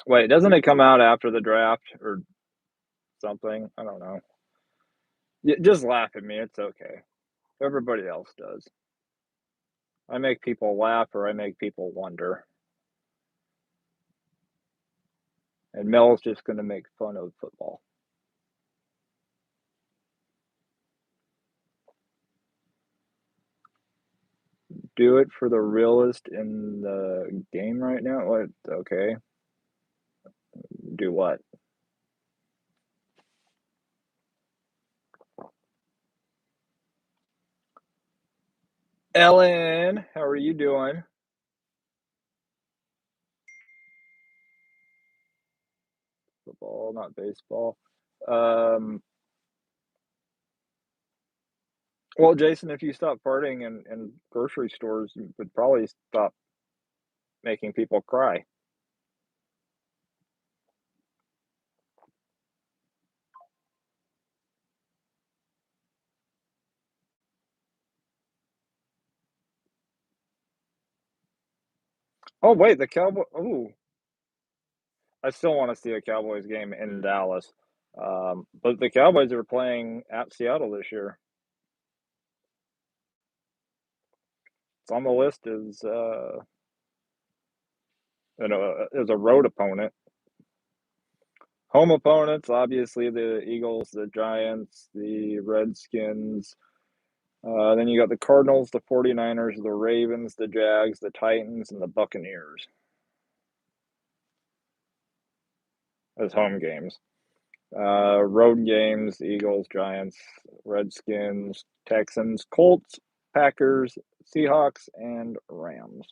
Wait, doesn't it come out after the draft or something? I don't know. Just laugh at me. It's okay. Everybody else does. I make people laugh or I make people wonder. And Mel's just going to make fun of football. Do it for the realist in the game right now? What? Okay. Do what? Ellen, how are you doing? Football, not baseball. Um, well, Jason, if you stop farting in grocery stores, you would probably stop making people cry. Oh, wait, the Cowboy. Ooh, I still want to see a Cowboys game in Dallas. But the Cowboys are playing at Seattle this year. It's on the list as a road opponent. Home opponents, obviously the Eagles, the Giants, the Redskins. Then you got the Cardinals, the 49ers, the Ravens, the Jags, the Titans, and the Buccaneers as home games. Road games, Eagles, Giants, Redskins, Texans, Colts, Packers, Seahawks, and Rams.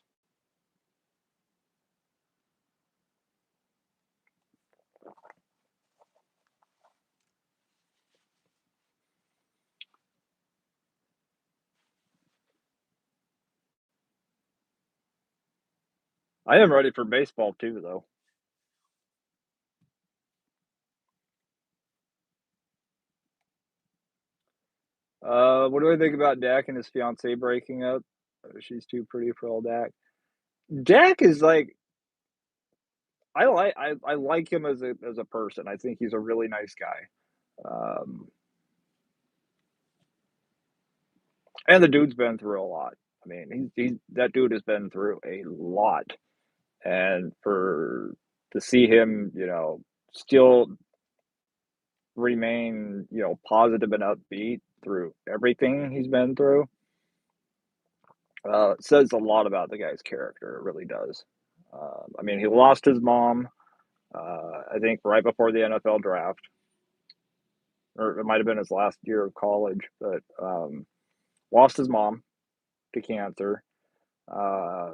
I am ready for baseball too, though. What do I think about Dak and his fiancee breaking up? She's too pretty for old Dak. Dak is like I like him as a person. I think he's a really nice guy. Um, and the dude's been through a lot. I mean, he's that dude has been through a lot, and for to see him, still remain, positive and upbeat through everything he's been through, says a lot about the guy's character. It really does. I mean, he lost his mom, I think, right before the NFL draft, or it might have been his last year of college, but lost his mom to cancer, uh,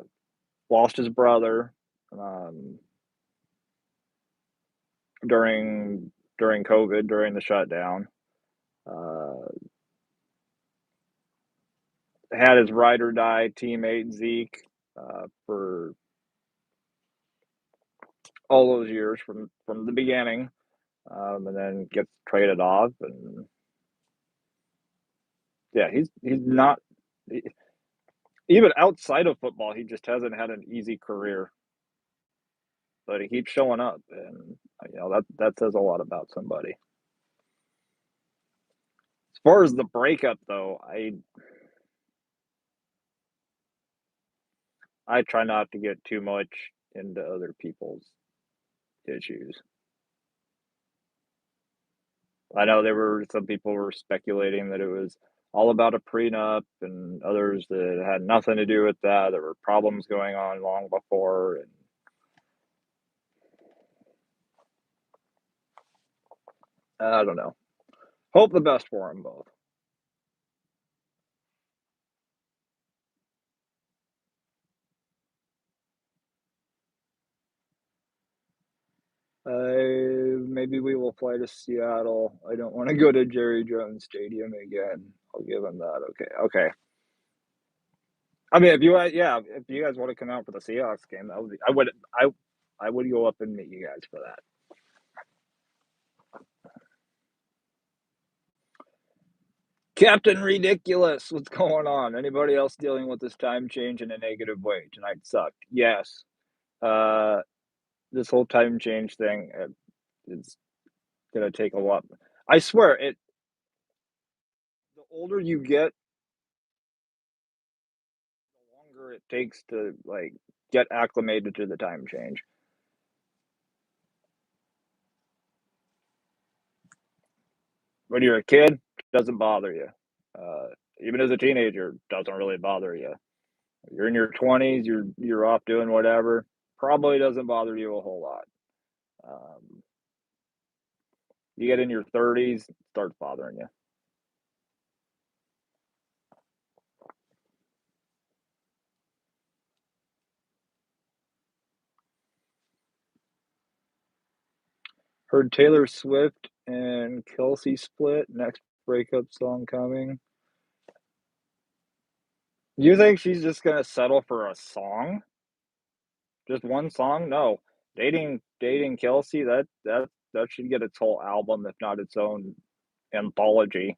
lost his brother um, during COVID, during the shutdown. Uh, had his ride or die teammate Zeke for all those years from the beginning, and then gets traded off. And yeah, he's not even outside of football. He just hasn't had an easy career, but he keeps showing up, and that says a lot about somebody. As far as the breakup, though, I try not to get too much into other people's issues. I know there were some people were speculating that it was all about a prenup, and others that it had nothing to do with that. There were problems going on long before, and I don't know. Hope the best for them both. Maybe we will fly to Seattle. I don't want to go to Jerry Jones Stadium again. I'll give him that. Okay, okay. I mean, yeah, if you guys want to come out for the Seahawks game, I would go up and meet you guys for that. Captain Ridiculous, what's going on? Anybody else dealing with this time change in a negative way? Tonight sucked. Yes. Uh, this whole time change thing, it's gonna take a lot. I swear, the older you get, the longer it takes to like get acclimated to the time change. When you're a kid, it doesn't bother you. Uh, Even as a teenager, doesn't really bother you. You're in your 20s, you're off doing whatever. Probably doesn't bother you a whole lot. Um, you get in your 30s, it starts bothering you. Heard Taylor Swift and Kelsey split. Next breakup song coming. You think she's just gonna settle for a song? Just one song? No. Dating Kelsey, that should get its whole album, if not its own anthology.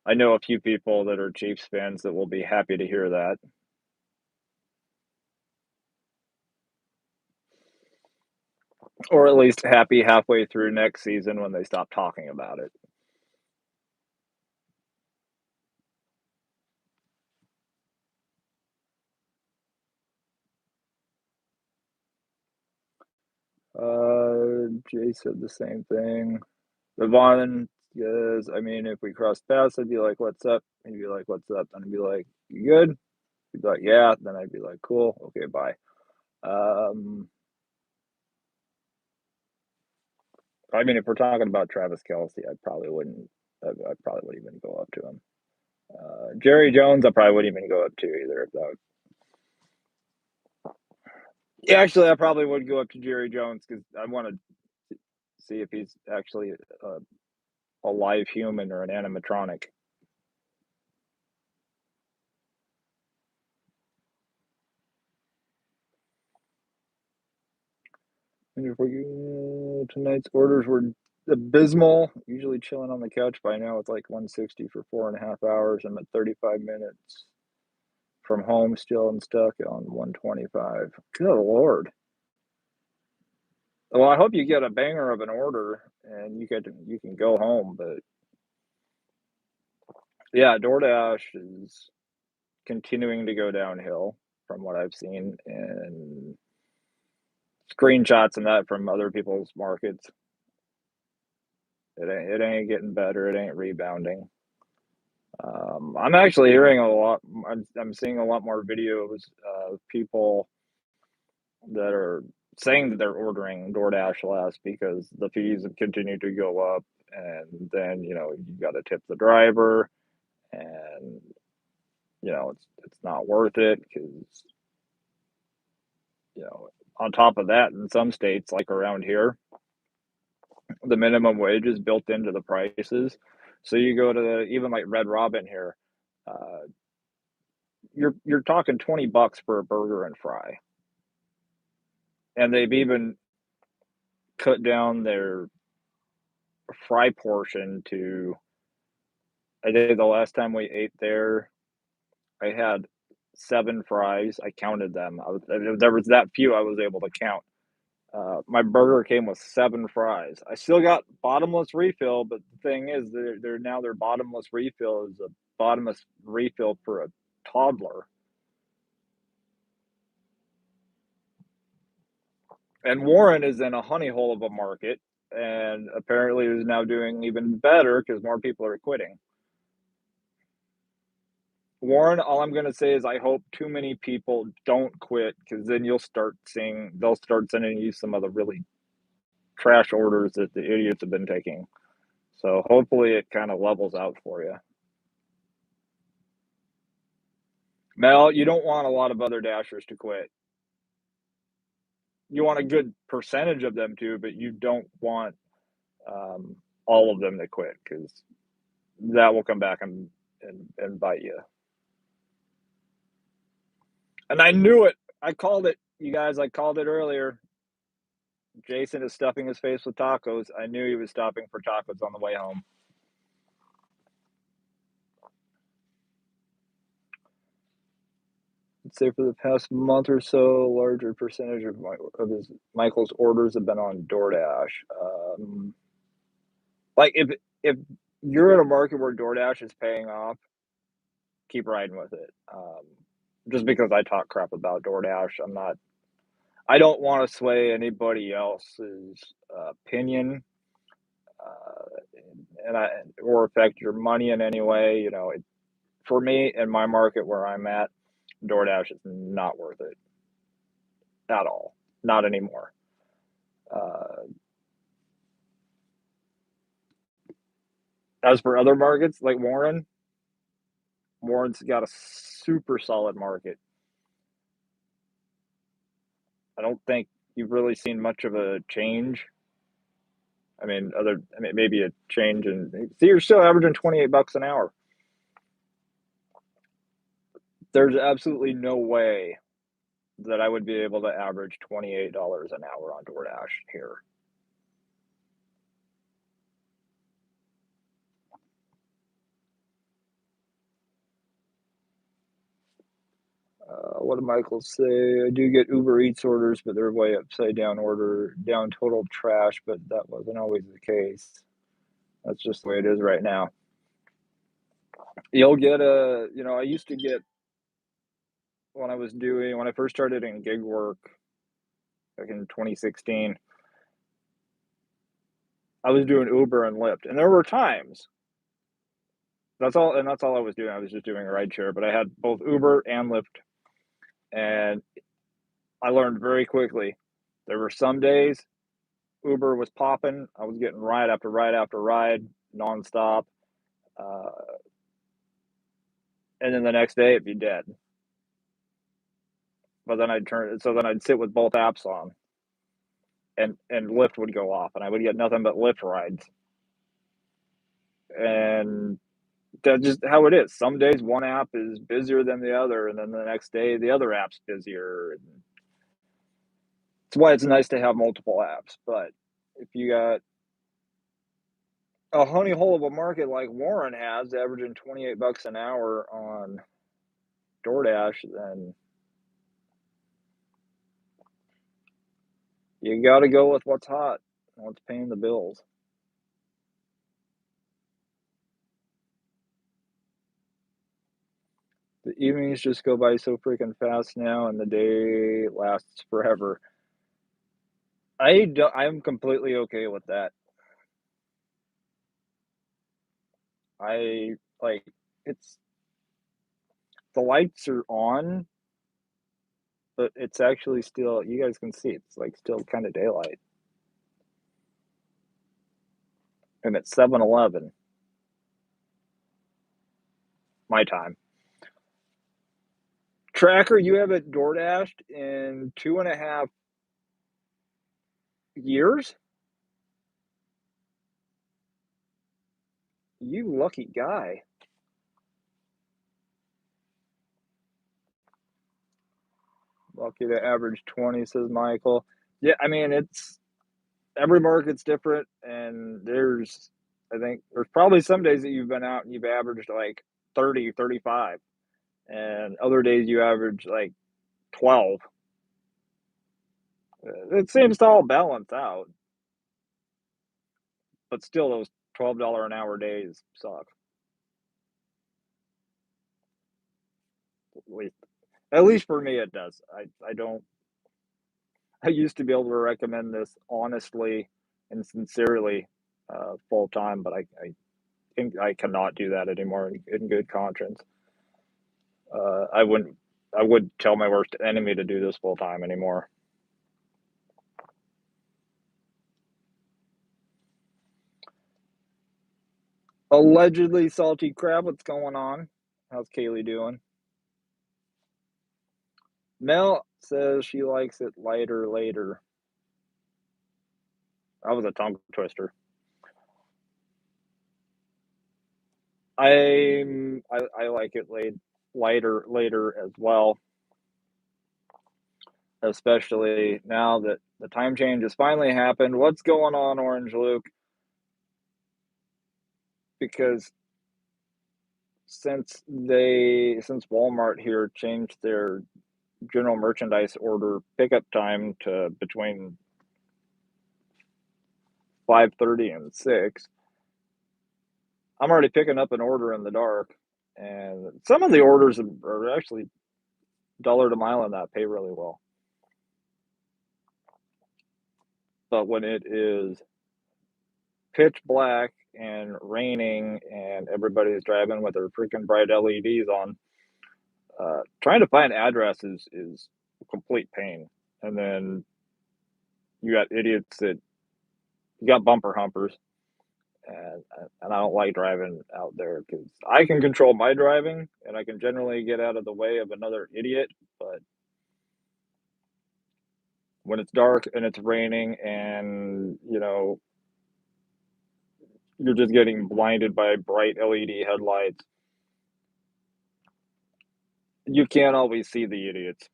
I know a few people that are Chiefs fans that will be happy to hear that. Or at least happy halfway through next season when they stop talking about it. Jay said the same thing. Devon goes, I mean, if we cross paths, I'd be like, what's up? He'd be like, what's up? And I'd be like, you good? He'd be like, yeah. Then I'd be like, cool. Okay, bye. Um, I mean, if we're talking about Travis Kelsey, I probably wouldn't. I probably wouldn't even go up to him. Jerry Jones, I probably wouldn't even go up to either. If that would, yeah, actually, I probably would go up to Jerry Jones because I want to see if he's actually a live human or an animatronic. And if tonight's orders were abysmal. Usually chilling on the couch by now. It's like 160 for 4.5 hours. I'm at 35 minutes from home still and stuck on 125. Good Lord. Well, I hope you get a banger of an order and you can go home. But yeah, DoorDash is continuing to go downhill from what I've seen and screenshots and that from other people's markets. It ain't getting better. It ain't rebounding. I'm actually hearing a lot. I'm seeing a lot more videos of people that are saying that they're ordering DoorDash less because the fees have continued to go up, and then you got to tip the driver, and it's not worth it because you know on top of that, in some states like around here, the minimum wage is built into the prices. So you go to even like Red Robin here, uh, you're talking $20 for a burger and fry, and they've even cut down their fry portion to. I think the last time we ate there, I had 7 fries. I counted them. There was that few I was able to count. My burger came with 7 fries. I still got bottomless refill, but the thing is, they're now their bottomless refill is a bottomless refill for a toddler. And Warren is in a honey hole of a market, and apparently is now doing even better because more people are quitting. Warren, all I'm gonna say is I hope too many people don't quit because then they'll start sending you some of the really trash orders that the idiots have been taking. So hopefully it kind of levels out for you. Mel, you don't want a lot of other dashers to quit. You want a good percentage of them to, but you don't want um, all of them to quit because that will come back and bite you. And I knew it. I called it, you guys. I called it earlier. Jason is stuffing his face with tacos. I knew he was stopping for tacos on the way home. I'd say for the past month or so, a larger percentage of his Michael's orders have been on DoorDash. Like if you're in a market where DoorDash is paying off, keep riding with it. Just because I talk crap about DoorDash, I don't want to sway anybody else's opinion, uh, or affect your money in any way. For me in my market where I'm at, DoorDash is not worth it at all. Not anymore. Uh, as for other markets like Warren's got a super solid market. I don't think you've really seen much of a change. Maybe a change in. See, you're still averaging $28 an hour. There's absolutely no way that I would be able to average $28 an hour on DoorDash here. What did Michael say? I do get Uber Eats orders, but they're way upside down down total trash, but that wasn't always the case. That's just the way it is right now. You'll get I used to get when I first started in gig work back in 2016, I was doing Uber and Lyft, and there were times that's all I was doing. I was just doing a ride share, but I had both Uber and Lyft, and I learned very quickly. There were some days Uber was popping. I was getting ride after ride after ride nonstop, uh, and then the next day it'd be dead. But then I'd sit with both apps on, and Lyft would go off, and I would get nothing but Lyft rides, and that's just how it is. Some days one app is busier than the other, and then the next day the other app's busier. It's why it's nice to have multiple apps, but if you got a honey hole of a market like Warren has, averaging 28 bucks an hour on DoorDash, then you gotta go with what's hot and what's paying the bills. The evenings just go by so freaking fast now, and the day lasts forever. I'm completely okay with that. I like it's the lights are on, but it's actually still you guys can see it's like still kind of daylight. And it's 7:11 my time. Tracker, you haven't DoorDashed in 2.5 years? You lucky guy. Lucky to average 20, says Michael. Yeah, I mean, it's every market's different, and I think there's probably some days that you've been out and you've averaged like 30, 35, and other days you average like 12. It seems to all balance out, but still, those $12 an hour days suck. At least, at least for me, it does. I don't. I used to be able to recommend this honestly and sincerely full time, but I think I cannot do that anymore in good conscience. I wouldn't. I would tell my worst enemy to do this full time anymore. Allegedly salty crab. What's going on? How's Kaylee doing? Mel says she likes it lighter later. That was a tongue twister. I like it lighter later as well, especially now that the time change has finally happened. What's going on, Orange Luke? Because since Walmart here changed their general merchandise order pickup time to between 5:30 and 6, I'm already picking up an order in the dark, and some of the orders are actually dollar to mile on that pay really well. But when it is pitch black and raining and everybody's driving with their freaking bright LEDs on, trying to find addresses is a complete pain. And then you got idiots that you got bumper humpers, and I don't like driving out there because I can control my driving and I can generally get out of the way of another idiot. But when it's dark and it's raining and you're just getting blinded by bright LED headlights, you can't always see the idiots.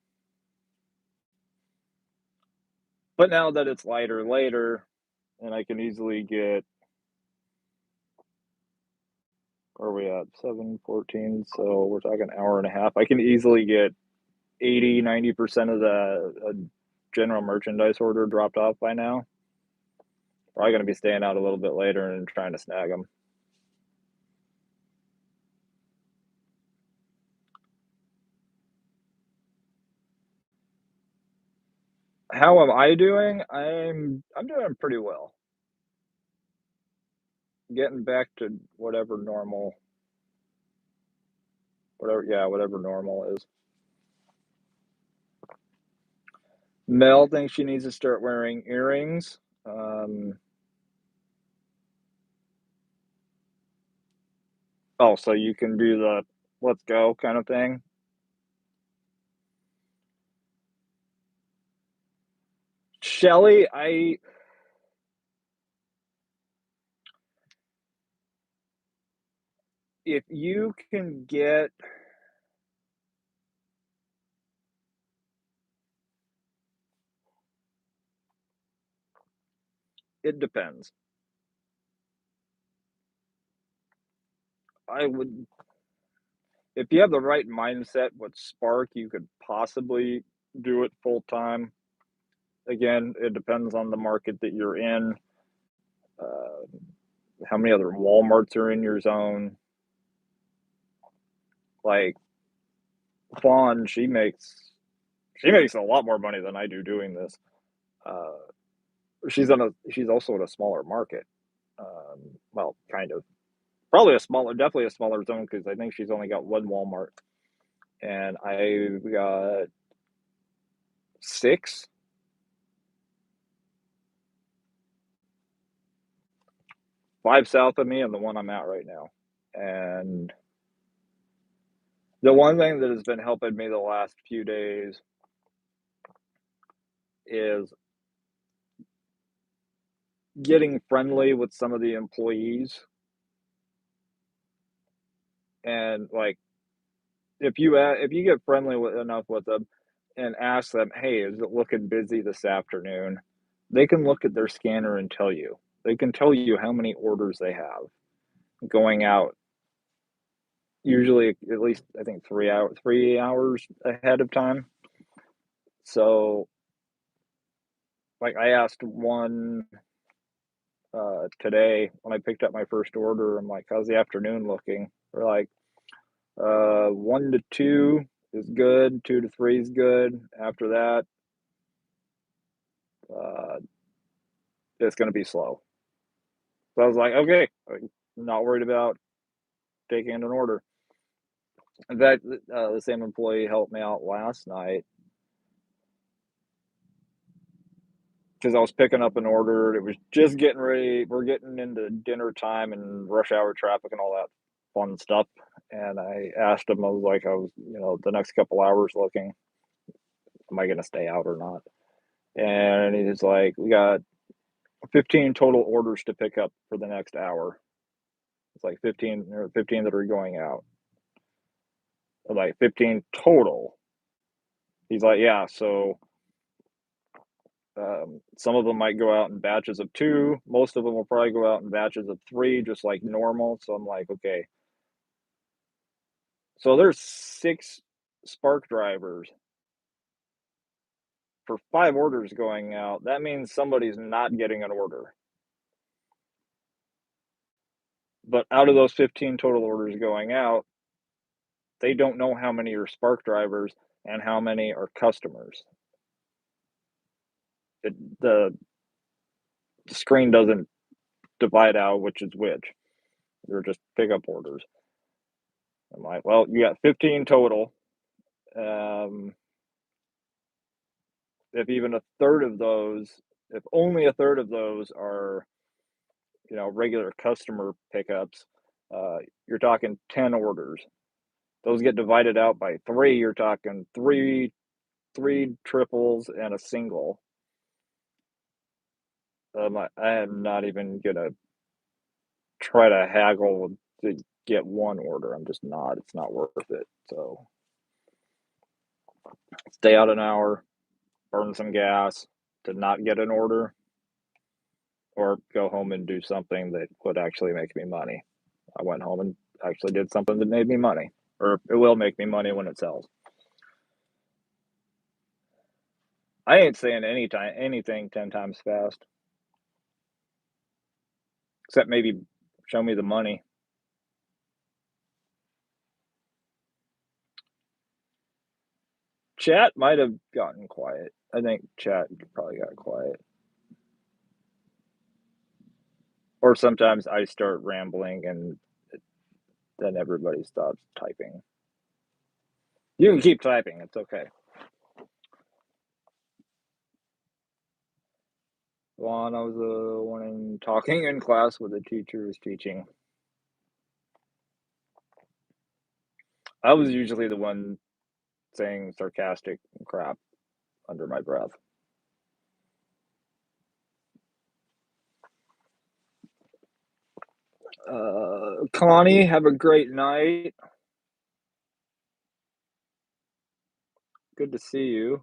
But now that it's lighter later, and I can easily get where are we at? 7:14, so we're talking hour and a half. I can easily get 80, 90% of the general merchandise order dropped off by now. Probably gonna be staying out a little bit later and trying to snag them. How am I doing? I'm doing pretty well. Getting back to whatever normal is. Mel thinks she needs to start wearing earrings. Oh, so you can do the "let's go" kind of thing? Shelly, I if you can get It depends. I would if you have the right mindset with Spark, you could possibly do it full time. Again, it depends on the market that you're in, uh, how many other Walmarts are in your zone. Like Fawn, she makes a lot more money than I do doing this. Uh, she's also in a smaller market. Well, kind of. Probably definitely a smaller zone because I think she's only got one Walmart, and I've got six, five south of me, and the one I'm at right now. And the one thing that has been helping me the last few days is getting friendly with some of the employees. And like, if you get friendly enough with them and ask them, "Hey, is it looking busy this afternoon?" They can look at their scanner and tell you. They can tell you how many orders they have going out. Usually, at least I think 3 hours ahead of time. So, like, I asked one today when I picked up my first order. I'm like, "How's the afternoon looking?" They're like, 1 to 2 is good. 2 to 3 is good. After that, uh, it's going to be slow." So I was like, "Okay, I'm not worried about taking in an order." In fact, the same employee helped me out last night because I was picking up an order. It was just getting ready. We're getting into dinner time and rush hour traffic and all that fun stuff. And I asked him, I was like, the next couple hours looking, am I going to stay out or not? And he's like, we got 15 total orders to pick up for the next hour. It's like 15 that are going out. Like 15 total. He's like, yeah, so some of them might go out in batches of two. Most of them will probably go out in batches of three, just like normal. So I'm like, okay. So there's six Spark drivers for five orders going out. That means somebody's not getting an order. But out of those 15 total orders going out, they don't know how many are Spark drivers and how many are customers. The screen doesn't divide out which is which. They're just pickup orders. I'm like, well, you got 15 total. Um, if even a third of those, if only a third of those are, regular customer pickups, you're talking 10 orders. Those get divided out by three. You're talking three triples and a single. I am not even gonna try to haggle to get one order. I'm just not. It's not worth it. So stay out an hour, burn some gas to not get an order, or go home and do something that would actually make me money. I went home and actually did something that made me money, or it will make me money when it sells. I ain't saying anything 10 times fast, except maybe show me the money. Chat might have gotten quiet. I think chat probably got quiet. Or sometimes I start rambling and then everybody stops typing. You can keep typing, it's okay. Well, I was the one talking in class with the teacher was teaching. I was usually the one saying sarcastic crap under my breath. Connie, have a great night. Good to see you.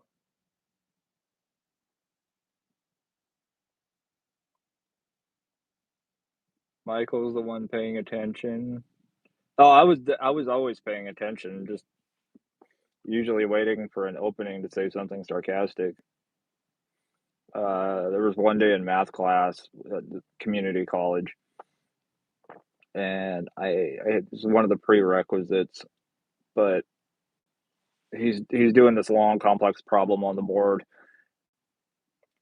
Michael's the one paying attention. Oh, I was always paying attention, just usually waiting for an opening to say something sarcastic. There was one day in math class at the community college, and I it was one of the prerequisites, but he's doing this long complex problem on the board,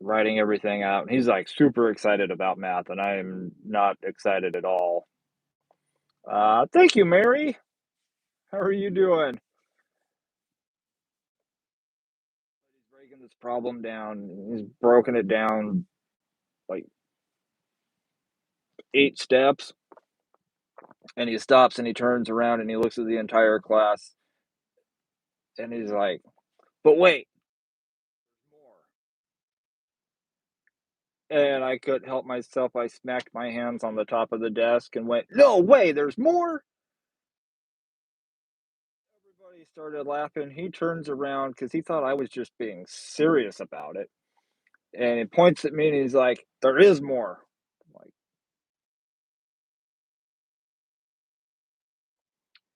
writing everything out, and he's, like, super excited about math, and I am not excited at all. "Thank you, Mary. How are you doing?" He's breaking this problem down. He's broken it down, like, 8 steps, and he stops, and he turns around, and he looks at the entire class, and he's like, "But wait, more." And I couldn't help myself. I smacked my hands on the top of the desk and went, "No way, there's more?" Everybody started laughing. He turns around because he thought I was just being serious about it. And he points at me and he's like, "There is more." I'm like,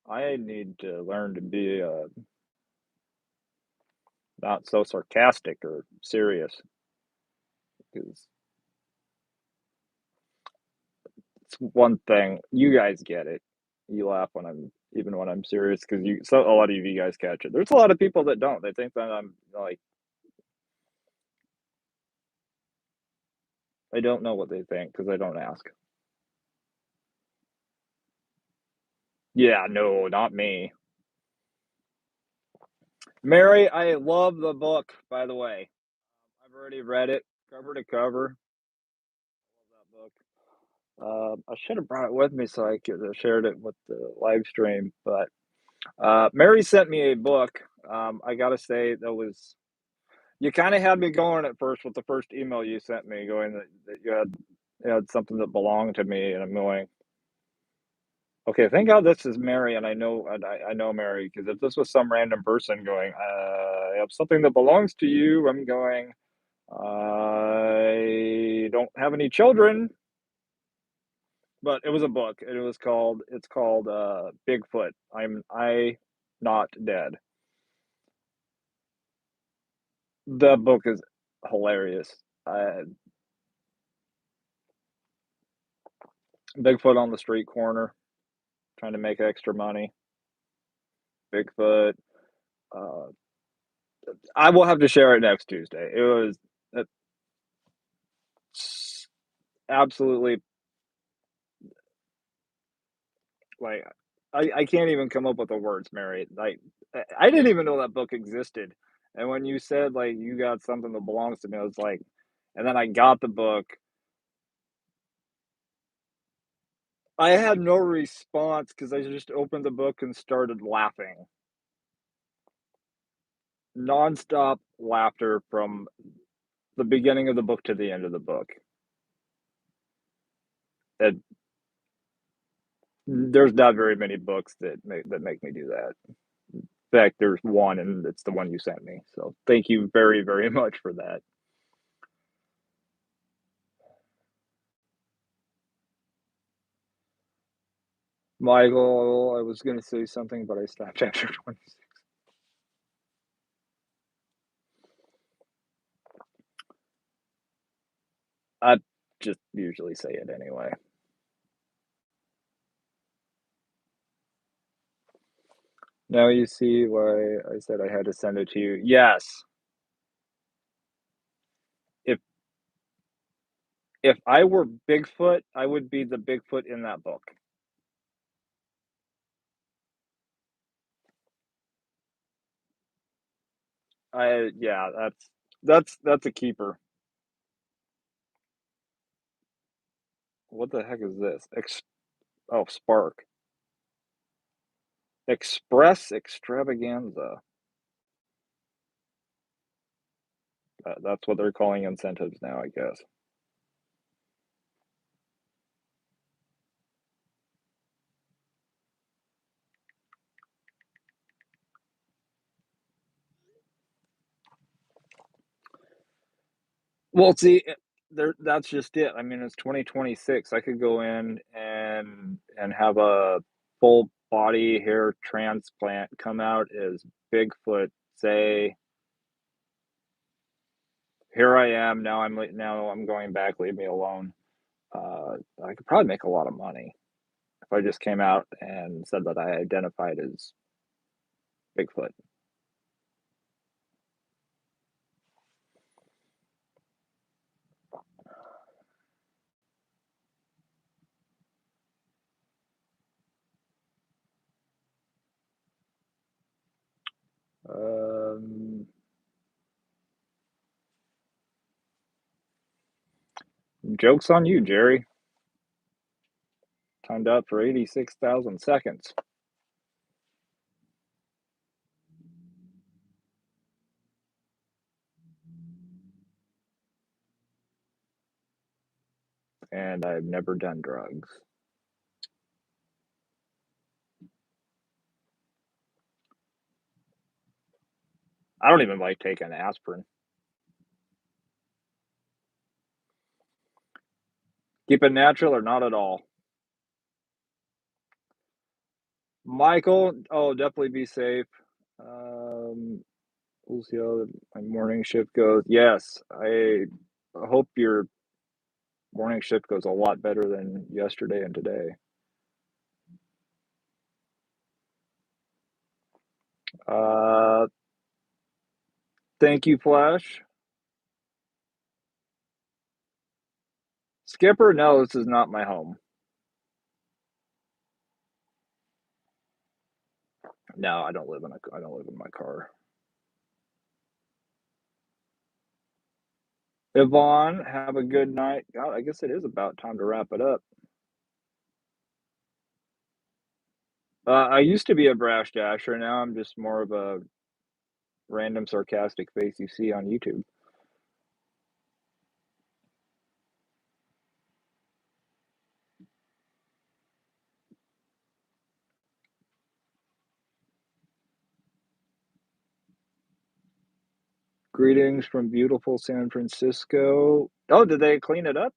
I need to learn to be not so sarcastic or serious because it's one thing. You guys get it. You laugh when I'm even when I'm serious because a lot of you guys catch it. There's a lot of people that don't. They think that I'm like I don't know what they think because I don't ask. Yeah, no, not me. Mary, I love the book, by the way. I've already read it cover to cover. Love that book. I should have brought it with me so I could have shared it with the live stream, but Mary sent me a book. I gotta say that was you kind of had me going at first with the first email you sent me, going that you had something that belonged to me, and I'm going, okay, thank God this is Mary, and I know Mary because if this was some random person going, I have something that belongs to you, I'm going, I don't have any children, but it was a book. And it's called Bigfoot. I not dead. The book is hilarious. Bigfoot on the street corner trying to make extra money. Bigfoot. Uh, I will have to share it next Tuesday. It was it's absolutely like I can't even come up with the words, Mary. Like I didn't even know that book existed. And when you said like you got something that belongs to me, I was like, and then I got the book. I had no response because I just opened the book and started laughing. Nonstop laughter from the beginning of the book to the end of the book. And there's not very many books that make me do that. In fact, there's one, and it's the one you sent me. So thank you very, very much for that. Michael, I was gonna say something, but I stopped after 26. I just usually say it anyway. Now you see why I said I had to send it to you. Yes. If if I were Bigfoot, I would be the Bigfoot in that book. I yeah, that's a keeper. What the heck is this? Spark. Express extravaganza. That's what they're calling incentives now, I guess. Well, see, that's just it. I mean, it's 2026. I could go in and have a full body hair transplant, come out as Bigfoot, say, "Here I am, now I'm going back, leave me alone." I could probably make a lot of money if I just came out and said that I identified as Bigfoot. Um, Joke's on you, Jerry. Timed out for 86,000 seconds. And I've never done drugs. I don't even like taking aspirin. Keep it natural or not at all. Michael, oh, definitely be safe. Um, we'll see how my morning shift goes. Yes, I hope your morning shift goes a lot better than yesterday and today. Uh, thank you, Flash. Skipper, no, this is not my home. No, I don't live in my car. Yvonne, have a good night. God, I guess it is about time to wrap it up. I used to be a brash dasher. Now I'm just more of a random sarcastic face you see on YouTube. Greetings from beautiful San Francisco. Oh, did they clean it up?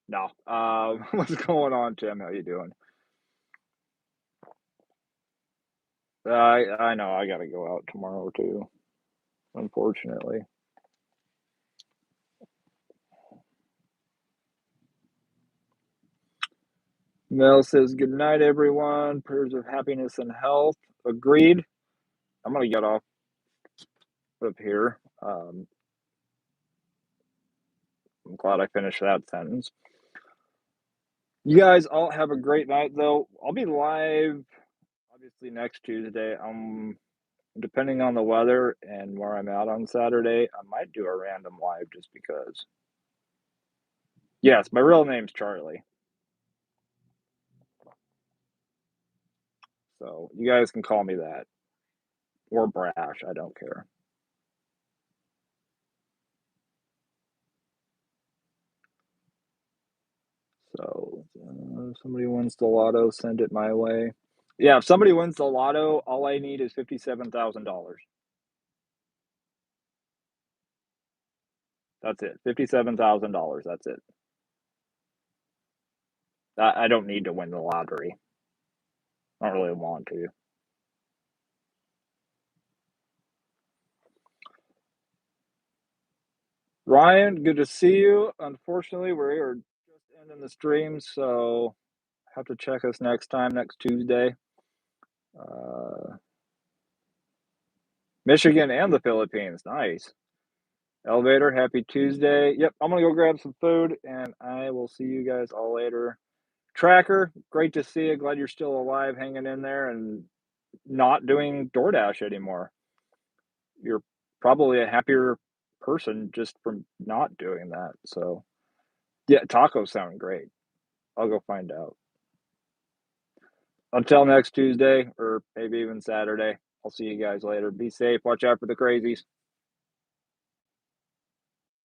No. What's going on, Tim? How you doing? I know I gotta go out tomorrow too, unfortunately. Mel says, "Good night, everyone. Prayers of happiness and health." Agreed. I'm gonna get off of here. I'm glad I finished that sentence. You guys all have a great night, though. I'll be live obviously next Tuesday. Depending on the weather and where I'm at on Saturday, I might do a random live just because. Yes, my real name's Charlie. So you guys can call me that or Brash. I don't care. So somebody wins the lotto, send it my way. Yeah, if somebody wins the lotto, all I need is $57,000. That's it. $57,000. That's it. I don't need to win the lottery. I don't really want to. Ryan, good to see you. Unfortunately, we are just ending the stream, so have to check us next time, next Tuesday. Uh, Michigan and the Philippines. Nice. Elevator, happy Tuesday. Yep, I'm gonna go grab some food and I will see you guys all later. Tracker, great to see you. Glad you're still alive, hanging in there and not doing DoorDash anymore. You're probably a happier person just from not doing that. So, yeah, tacos sound great. I'll go find out. Until next Tuesday or maybe even Saturday, I'll see you guys later. Be safe. Watch out for the crazies.